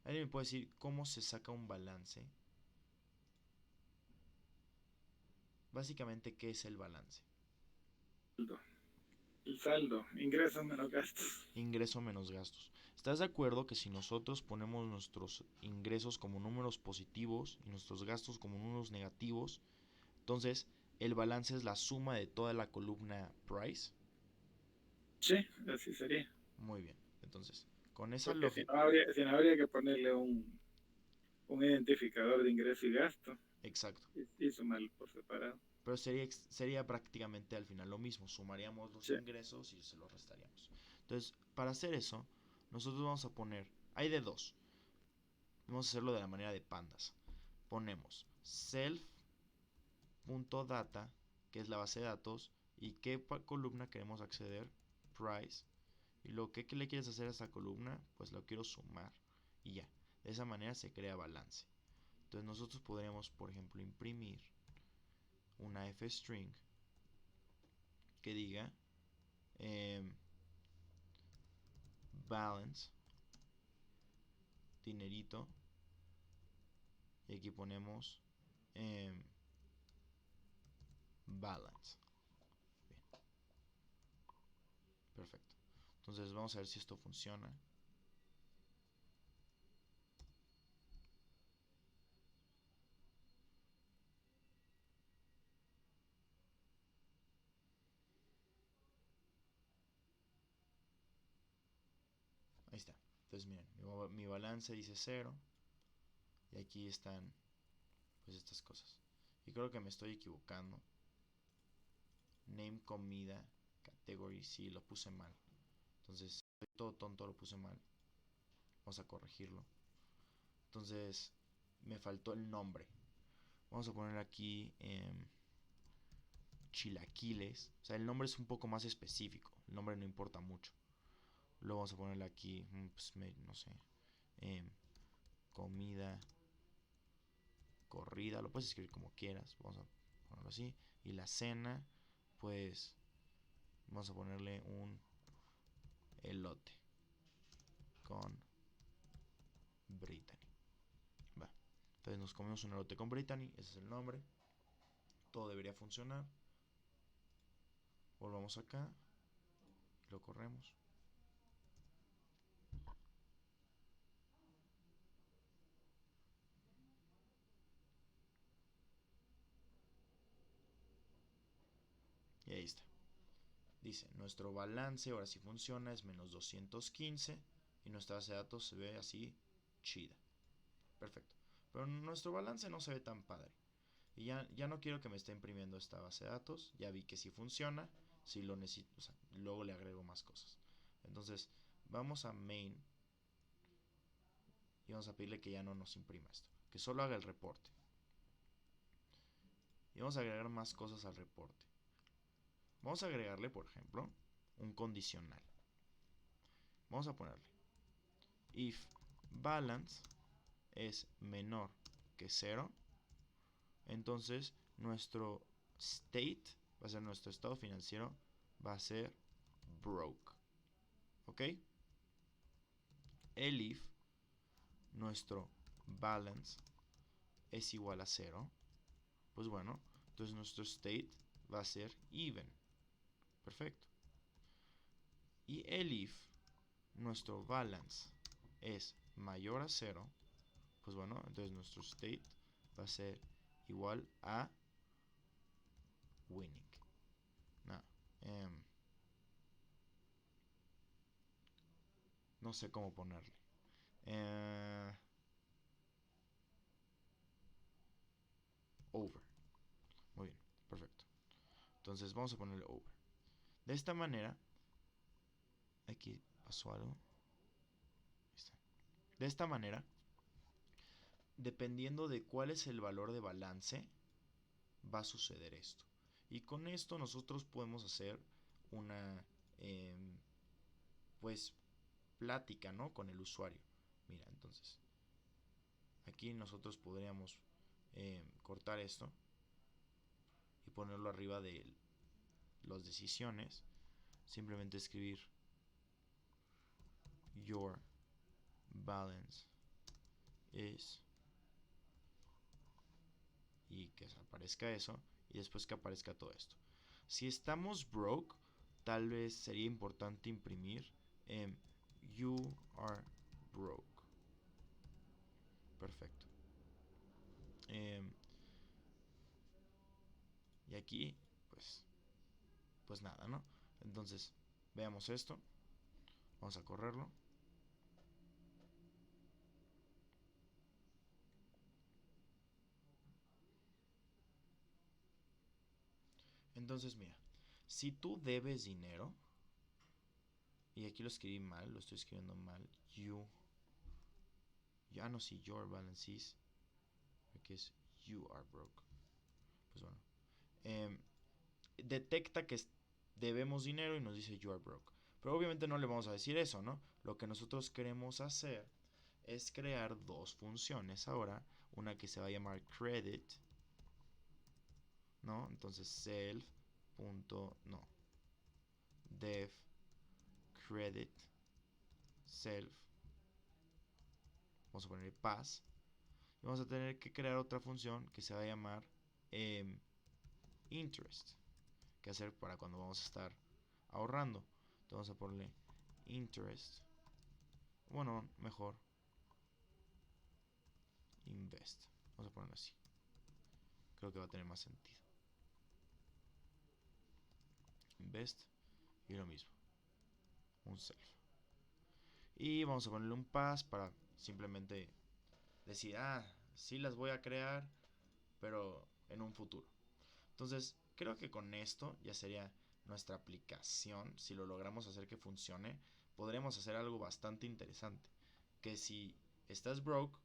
¿alguien me puede decir cómo se saca un balance? Básicamente, ¿qué es el balance? El saldo, ingresos menos gastos. Ingreso menos gastos. ¿Estás de acuerdo que si nosotros ponemos nuestros ingresos como números positivos y nuestros gastos como números negativos, entonces el balance es la suma de toda la columna price? Sí, así sería. Muy bien. Entonces, con esa Porque si lógica... no habría que ponerle un identificador de ingreso y gasto Exacto. y sumarlo por separado. Pero sería prácticamente al final lo mismo. Sumaríamos los Sí. ingresos y se los restaríamos. Entonces, para hacer eso, nosotros vamos a poner... Hay de dos. Vamos a hacerlo de la manera de pandas. Ponemos self.data, que es la base de datos, y qué columna queremos acceder, price. Y lo que le quieres hacer a esta columna, pues lo quiero sumar. Y ya. De esa manera se crea balance. Entonces nosotros podríamos, por ejemplo, imprimir una f-string que diga balance, dinerito, y aquí ponemos balance. Bien. Perfecto. Entonces vamos a ver si esto funciona. Ahí está. Entonces miren, mi balance dice 0. Y aquí están pues estas cosas. Y creo que me estoy equivocando. Name comida, category, sí, lo puse mal. Entonces, soy todo tonto, lo puse mal. Vamos a corregirlo. Entonces, me faltó el nombre. Vamos a poner aquí chilaquiles. O sea, el nombre es un poco más específico. El nombre no importa mucho. Luego vamos a ponerle aquí, pues, no sé, comida corrida. Lo puedes escribir como quieras. Vamos a ponerlo así. Y la cena, pues, vamos a ponerle un elote con Brittany. Va. Entonces nos comemos un elote con Brittany. Ese es el nombre. Todo debería funcionar. Volvamos acá. Lo corremos. Y ahí está. Dice, nuestro balance ahora sí funciona, es menos 215. Y nuestra base de datos se ve así, chida. Perfecto. Pero nuestro balance no se ve tan padre. Y ya no quiero que me esté imprimiendo esta base de datos. Ya vi que sí funciona. Si lo necesito, o sea, luego le agrego más cosas. Entonces, vamos a main. Y vamos a pedirle que ya no nos imprima esto. Que solo haga el reporte. Y vamos a agregar más cosas al reporte. Vamos a agregarle, por ejemplo, un condicional. Vamos a ponerle if balance es menor que 0, entonces nuestro state, va a ser nuestro estado financiero, va a ser broke. ¿Ok? El if nuestro balance es igual a 0, pues bueno, entonces nuestro state va a ser even. Perfecto. Y el if nuestro balance es mayor a 0, pues bueno, entonces nuestro state va a ser igual a winning. No, no sé cómo ponerle. Over. Muy bien, perfecto. Entonces vamos a ponerle over. De esta manera, aquí pasó algo. De esta manera, dependiendo de cuál es el valor de balance, va a suceder esto. Y con esto nosotros podemos hacer una, pues, plática, ¿no? Con el usuario. Mira, entonces, aquí nosotros podríamos cortar esto y ponerlo arriba de las decisiones. Simplemente escribir your balance is, y que aparezca eso, y después que aparezca todo esto. Si estamos broke, tal vez sería importante imprimir you are broke. Perfecto. Y aquí, pues nada, ¿no? Entonces, veamos esto. Vamos a correrlo. Entonces, mira, si tú debes dinero, y aquí lo escribí mal, lo estoy escribiendo mal, ya no si your balance is, aquí es you are broke. Pues bueno, detecta que debemos dinero y nos dice you are broke. Pero obviamente no le vamos a decir eso, ¿no? Lo que nosotros queremos hacer es crear dos funciones ahora. Una que se va a llamar credit, ¿no? Entonces self no dev credit self, vamos a poner pass, y vamos a tener que crear otra función que se va a llamar interest, que hacer para cuando vamos a estar ahorrando. Entonces vamos a ponerle interest, bueno, mejor invest, vamos a ponerlo así, creo que va a tener más sentido. Invest y lo mismo, un self, y vamos a ponerle un pass para simplemente decir, sí las voy a crear, pero en un futuro. Entonces, creo que con esto ya sería nuestra aplicación. Si lo logramos hacer que funcione, podremos hacer algo bastante interesante. Que si estás broke,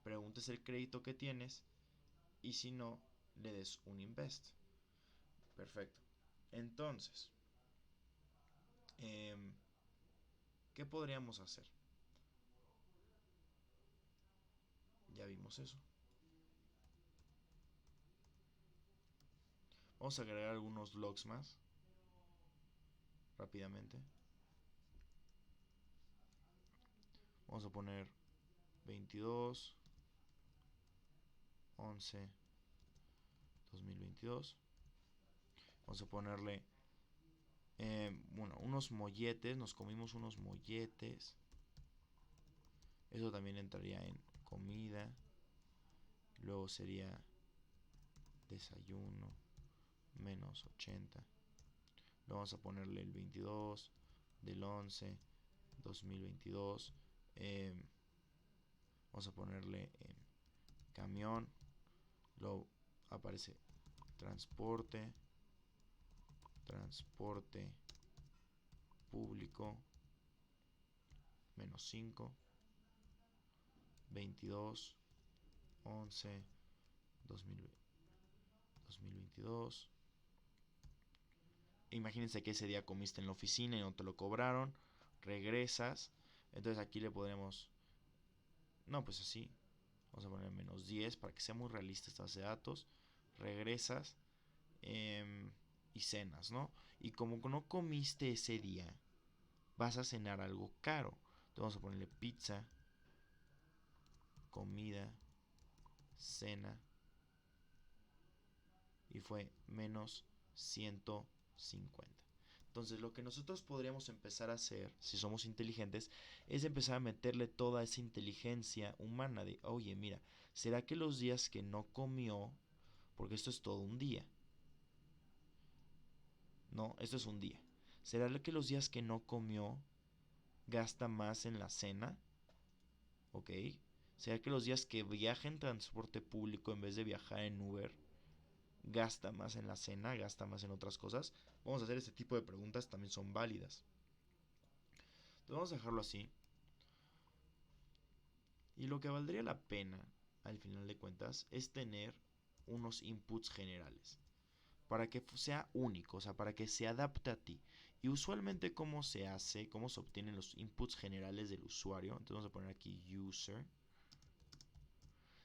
preguntes el crédito que tienes y si no, le des un invest. Perfecto. Entonces, ¿qué podríamos hacer? Ya vimos eso. Vamos a agregar algunos logs más rápidamente. Vamos a poner 22 11 2022. Vamos a ponerle bueno, unos molletes. Nos comimos unos molletes. Eso también entraría en comida. Luego sería desayuno menos 80. Luego vamos a ponerle el 22 del 11 2022. Vamos a ponerle camión. Luego aparece transporte público menos 5 22 11 2022. Imagínense que ese día comiste en la oficina y no te lo cobraron, regresas, entonces aquí le podremos, no, pues así, vamos a poner menos 10 para que sea muy realista esta base de datos, regresas y cenas, ¿no? Y como no comiste ese día, vas a cenar algo caro, entonces vamos a ponerle pizza, comida, cena, y fue menos 150. Entonces lo que nosotros podríamos empezar a hacer, si somos inteligentes, es empezar a meterle toda esa inteligencia humana de, oye, mira, ¿será que los días que no comió, porque esto es todo un día, no, esto es un día, ¿será que los días que no comió gasta más en la cena? ¿Ok? ¿Será que los días que viaja en transporte público en vez de viajar en Uber gasta más en la cena, gasta más en otras cosas? Vamos a hacer este tipo de preguntas, también son válidas. Entonces vamos a dejarlo así. Y lo que valdría la pena, al final de cuentas, es tener unos inputs generales. Para que sea único, o sea, para que se adapte a ti. Y usualmente, ¿cómo se hace? ¿Cómo se obtienen los inputs generales del usuario? Entonces vamos a poner aquí user.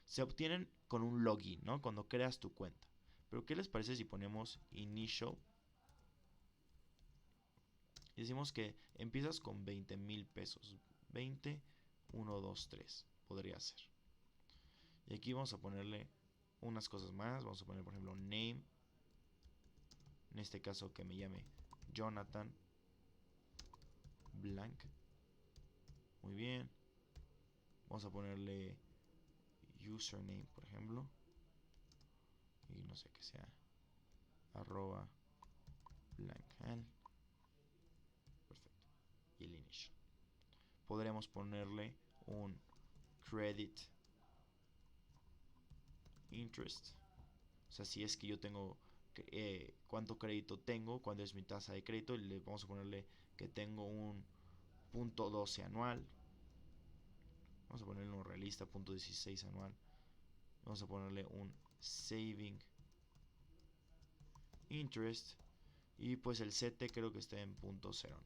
Se obtienen con un login, ¿no? Cuando creas tu cuenta. Pero ¿qué les parece si ponemos initial? Y decimos que empiezas con 20,000 pesos. 20, 1, 2, 3. Podría ser. Y aquí vamos a ponerle unas cosas más. Vamos a poner, por ejemplo, name. En este caso que me llame Jonathan Blank. Muy bien. Vamos a ponerle username, por ejemplo. Y no sé, que sea arroba blancal. Perfecto. Y el initial. Podremos ponerle un credit interest. O sea, si es que yo tengo cuánto crédito tengo, cuándo es mi tasa de crédito, y le vamos a ponerle que tengo un punto 12 anual. Vamos a ponerle un realista, punto 16 anual. Vamos a ponerle un saving interest. Y pues el CT creo que está en punto 09.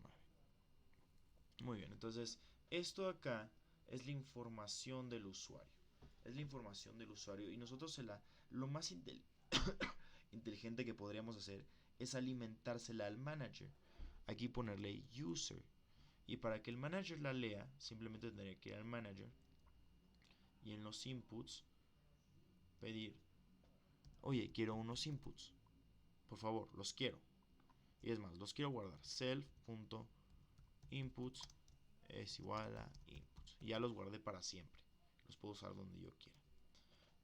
Muy bien, entonces esto acá es la información del usuario. Es la información del usuario. Y nosotros lo más inteligente que podríamos hacer es alimentársela al manager. Aquí ponerle user. Y para que el manager la lea, simplemente tendría que ir al manager y en los inputs pedir, oye, quiero unos inputs. Por favor, los quiero. Y es más, los quiero guardar. Self.inputs es igual a inputs. Y ya los guardé para siempre. Los puedo usar donde yo quiera.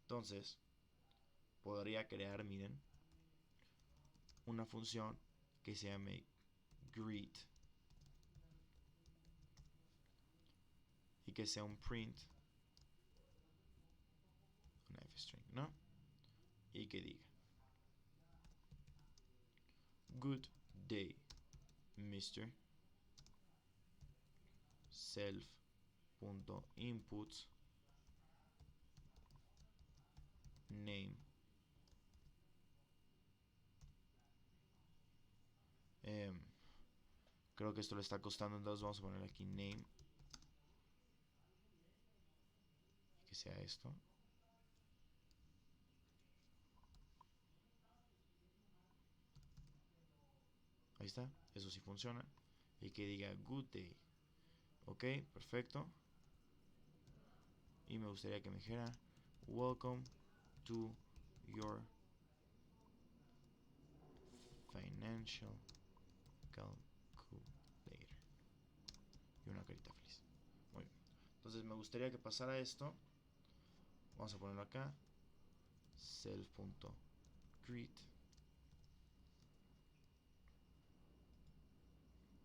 Entonces, podría crear, miren, una función que se llame greet y que sea un print, un f-string, ¿no? Y que diga good day, Mr. Self.inputs name. Creo que esto le está costando, entonces vamos a poner aquí name. Que sea esto. Ahí está, eso sí funciona. Y que diga good day. Ok, perfecto. Y me gustaría que me dijera welcome to your financial calculator. Y una carita feliz. Muy bien. Entonces me gustaría que pasara esto. Vamos a ponerlo acá. Self.greet.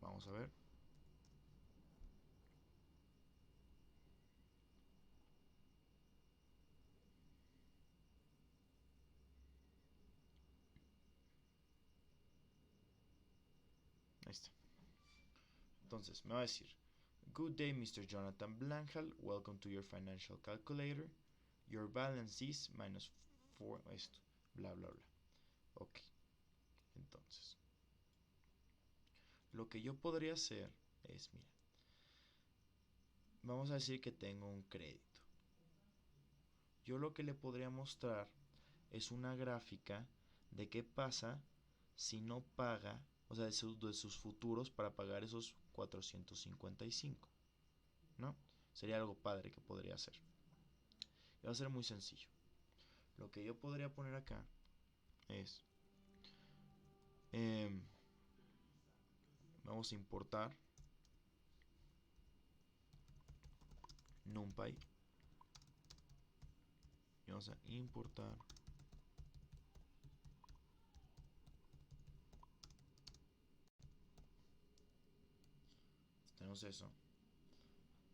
Vamos a ver. Ahí está. Entonces me va a decir good day Mr. Jonathan Blanchal, welcome to your financial calculator. Your balance is minus 4, esto, bla bla bla. Ok. Entonces, lo que yo podría hacer es, mira, vamos a decir que tengo un crédito. Yo lo que le podría mostrar es una gráfica de qué pasa si no paga, o sea, de sus futuros para pagar esos 455, ¿no? Sería algo padre que podría hacer. Y va a ser muy sencillo. Lo que yo podría poner acá es, vamos a importar NumPy y vamos a importar tenemos eso.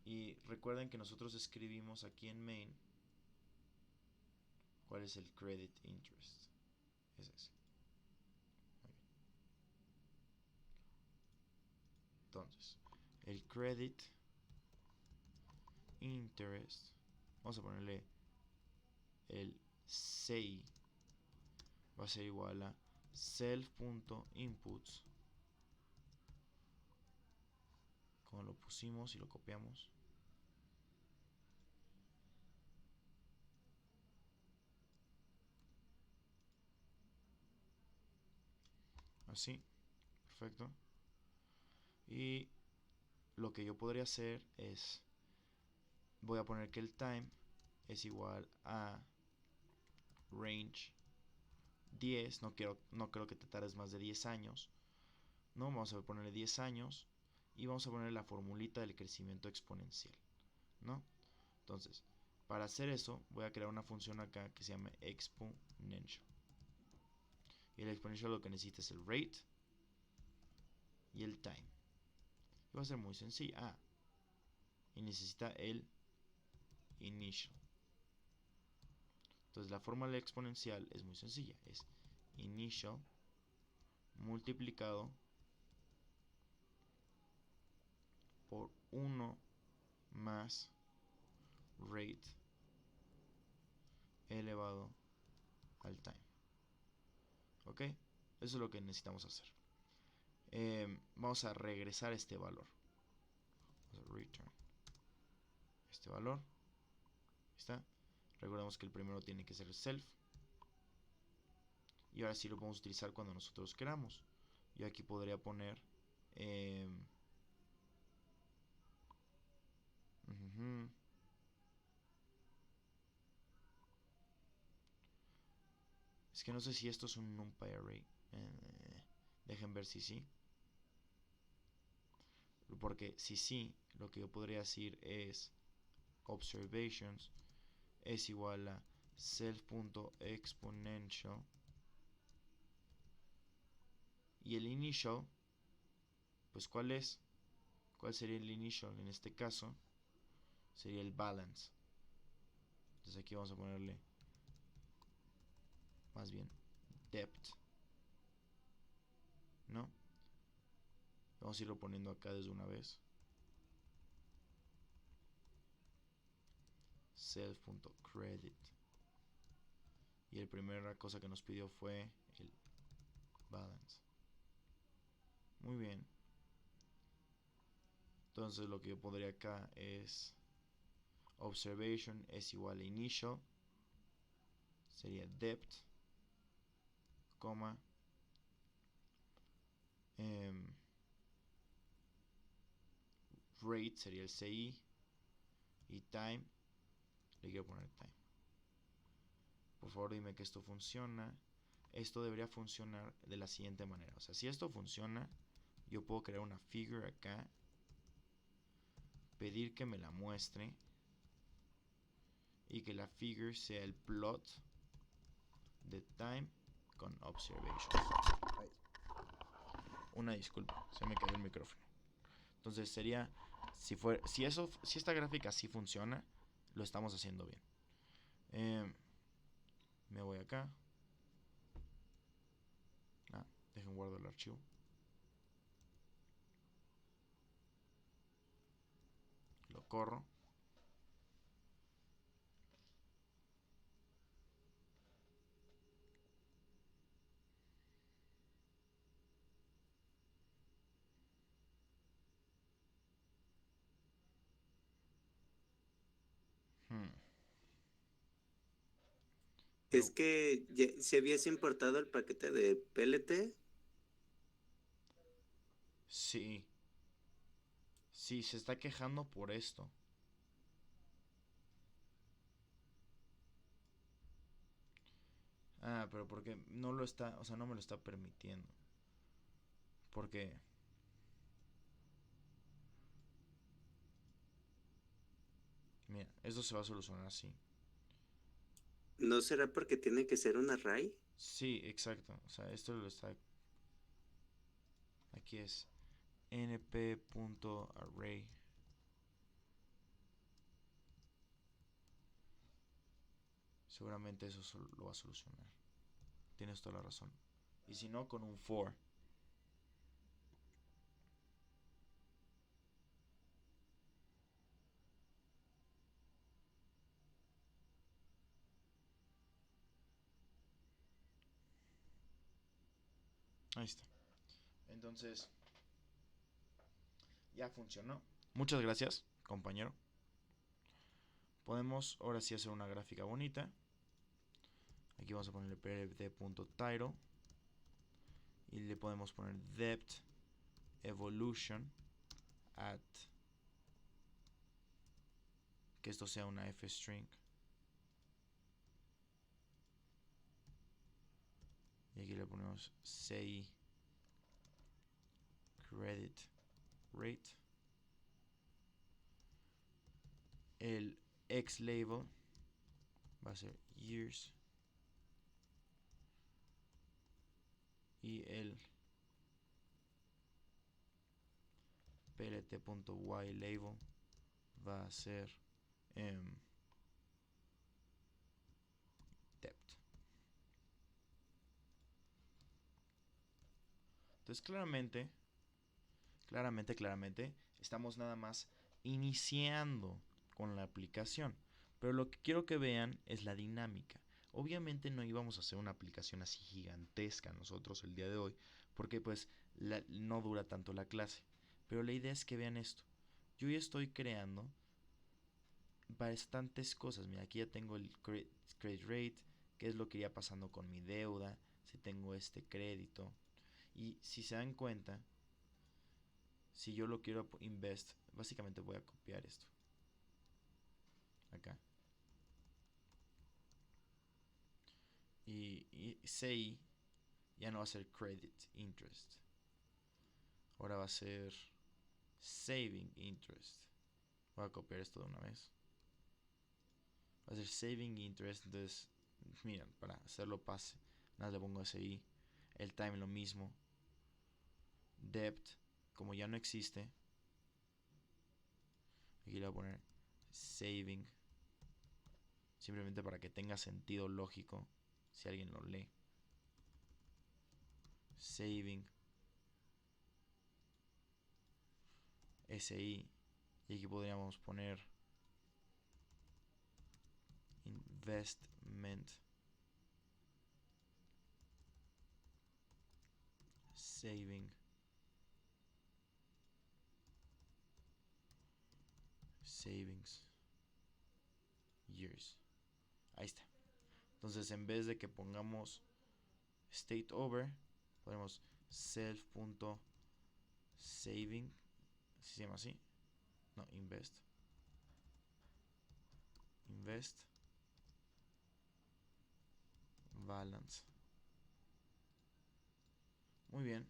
Y recuerden que nosotros escribimos aquí en main cuál es el credit interest. Es ese. Entonces, el credit interest, vamos a ponerle el CI, va a ser igual a self.inputs, como lo pusimos y lo copiamos. Así, perfecto. Y lo que yo podría hacer es, voy a poner que el time es igual a range 10, no creo que te tardes más de 10 años, ¿no? Vamos a ponerle 10 años y vamos a poner la formulita del crecimiento exponencial, ¿no? Entonces, para hacer eso, voy a crear una función acá que se llama exponential. Y el exponential lo que necesita es el rate y el time. Y va a ser muy sencilla. Y necesita el initial. Entonces la fórmula exponencial es muy sencilla. Es initial multiplicado por 1 más rate elevado al time. ¿Ok? Eso es lo que necesitamos hacer. Vamos a regresar este valor. Vamos a return este valor. ¿Está? Recordemos que el primero tiene que ser self. Y ahora sí lo podemos utilizar cuando nosotros queramos. Yo aquí podría poner es que no sé si esto es un NumPy array. Dejen ver si sí. Porque si sí, lo que yo podría decir es observations es igual a self.exponential y el initial, pues ¿cuál es? ¿Cuál sería el initial? En este caso sería el balance. Entonces aquí vamos a ponerle más bien depth, ¿no? Vamos a irlo poniendo acá desde una vez. Self.credit Y la primera cosa que nos pidió fue el balance. Muy bien. Entonces lo que yo pondría acá es observation es igual a initial, sería depth, coma, rate sería el CI, y time, le quiero poner time. Por favor dime que esto funciona. Esto debería funcionar de la siguiente manera. O sea, si esto funciona, yo puedo crear una figure acá, pedir que me la muestre, y que la figure sea el plot de time con observation. Ay. Una disculpa, se me cayó el micrófono. Entonces sería, si esta gráfica sí funciona, lo estamos haciendo bien. Me voy acá. Dejen guardar el archivo. Lo corro. Es que si habías importado el paquete de PLT. Sí. Sí, se está quejando por esto. Pero porque no lo está, o sea, no me lo está permitiendo. Porque mira, esto se va a solucionar así. ¿No será porque tiene que ser un array? Sí, exacto. O sea, esto lo está. Aquí es np.array. Seguramente eso lo va a solucionar. Tienes toda la razón. Y si no, con un for. Ahí está. Entonces, ya funcionó. Muchas gracias, compañero. Podemos ahora sí hacer una gráfica bonita. Aquí vamos a ponerle pd.title. Y le podemos poner depth evolution at, que esto sea una f-string. Y aquí le ponemos say credit rate. El x label va a ser years. Y el plt.y label va a ser depth. Entonces claramente estamos nada más iniciando con la aplicación. Pero lo que quiero que vean es la dinámica. Obviamente no íbamos a hacer una aplicación así gigantesca nosotros el día de hoy, porque pues no dura tanto la clase. Pero la idea es que vean esto. Yo ya estoy creando bastantes cosas. Mira, aquí ya tengo el credit rate, que es lo que iría pasando con mi deuda, si tengo este crédito. Y si se dan cuenta, si yo lo quiero invest, básicamente voy a copiar esto acá. Y say ya no va a ser credit interest, ahora va a ser saving interest. Voy a copiar esto de una vez. Va a ser saving interest. Entonces, miren, para hacerlo pase, nada, le pongo SI. El time lo mismo. Depth, como ya no existe, aquí le voy a poner saving, simplemente para que tenga sentido lógico si alguien lo lee. Saving SI, y aquí podríamos poner investment saving savings years. Ahí está. Entonces en vez de que pongamos state over, ponemos self.saving, ¿si se llama así? No, invest balance. Muy bien.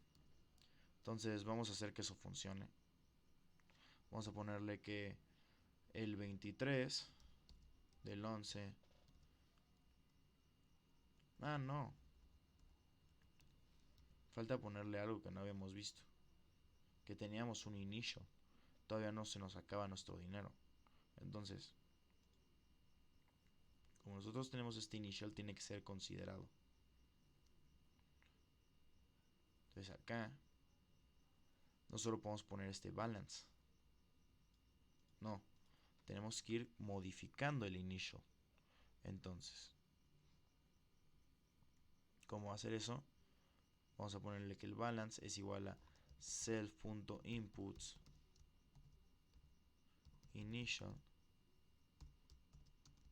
Entonces vamos a hacer que eso funcione. Vamos a ponerle que el 23 del 11. Ah, no. Falta ponerle algo que no habíamos visto. Que teníamos un inicio. Todavía no se nos acaba nuestro dinero. Entonces, como nosotros tenemos este initial, tiene que ser considerado. Entonces acá no solo podemos poner este balance. No, tenemos que ir modificando el initial. Entonces, ¿cómo hacer eso? Vamos a ponerle que el balance es igual a self.inputs initial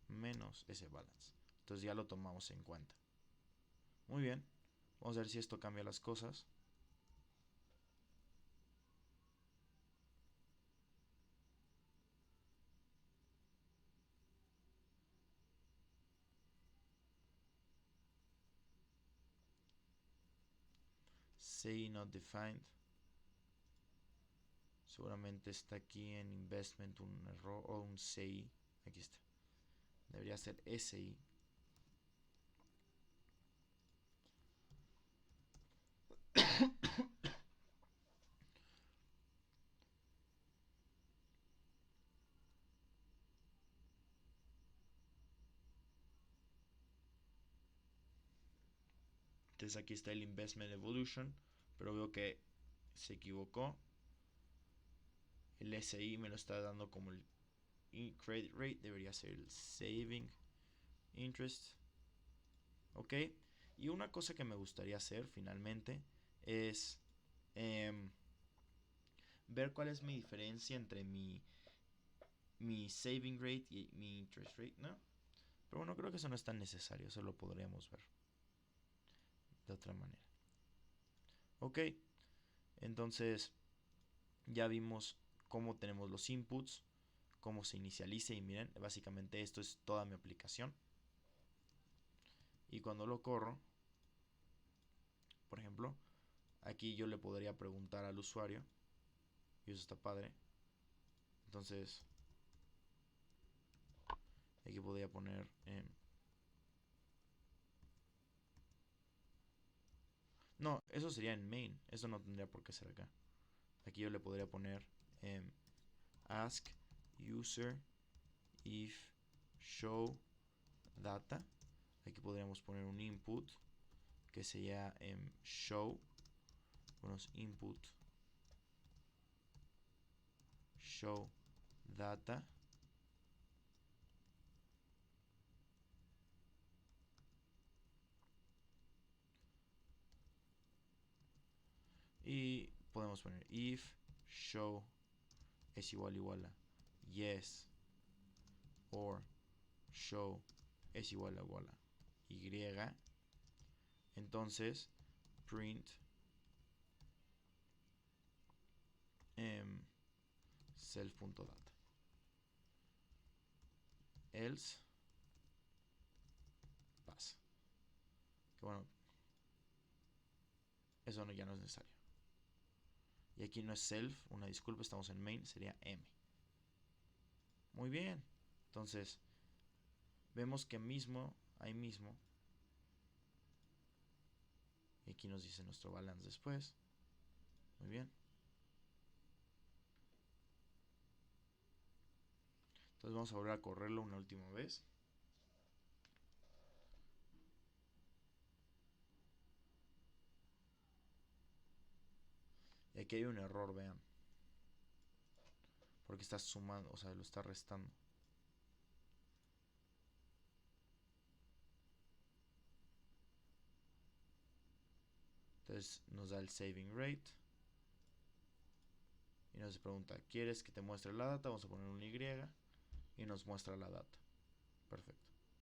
menos ese balance. Entonces ya lo tomamos en cuenta. Muy bien. Vamos a ver si esto cambia las cosas. Say not defined. Seguramente está aquí en investment un error o un CI. Aquí está. Debería ser SI. Entonces aquí está el investment evolution, pero veo que se equivocó. El SI me lo está dando como el credit rate, debería ser el saving interest. Ok, y una cosa que me gustaría hacer finalmente es ver cuál es mi diferencia entre mi saving rate y mi interest rate, ¿no? Pero bueno, creo que eso no es tan necesario, eso lo podríamos ver de otra manera. Ok, entonces ya vimos cómo tenemos los inputs, cómo se inicializa y miren, básicamente esto es toda mi aplicación. Y cuando lo corro, por ejemplo, aquí yo le podría preguntar al usuario, y eso está padre. Entonces, aquí podría poner no, eso sería en main, eso no tendría por qué ser acá. Aquí yo le podría poner ask user if show data. Aquí podríamos poner un input que sería show, ponemos input show data, y podemos poner if show es igual a yes or show es igual a y, entonces print self.data, else pasa. Que bueno, eso ya no es necesario. Y aquí no es self, una disculpa, estamos en main, sería m. Muy bien, entonces vemos que ahí mismo, y aquí nos dice nuestro balance después. Muy bien. Entonces vamos a volver a correrlo una última vez. Y aquí hay un error, vean. Porque está sumando, o sea, lo está restando. Entonces Entonces nos da el saving rate. Y nos pregunta, ¿quieres que te muestre la data? Vamos a poner un Y. Y nos muestra la data. Perfecto.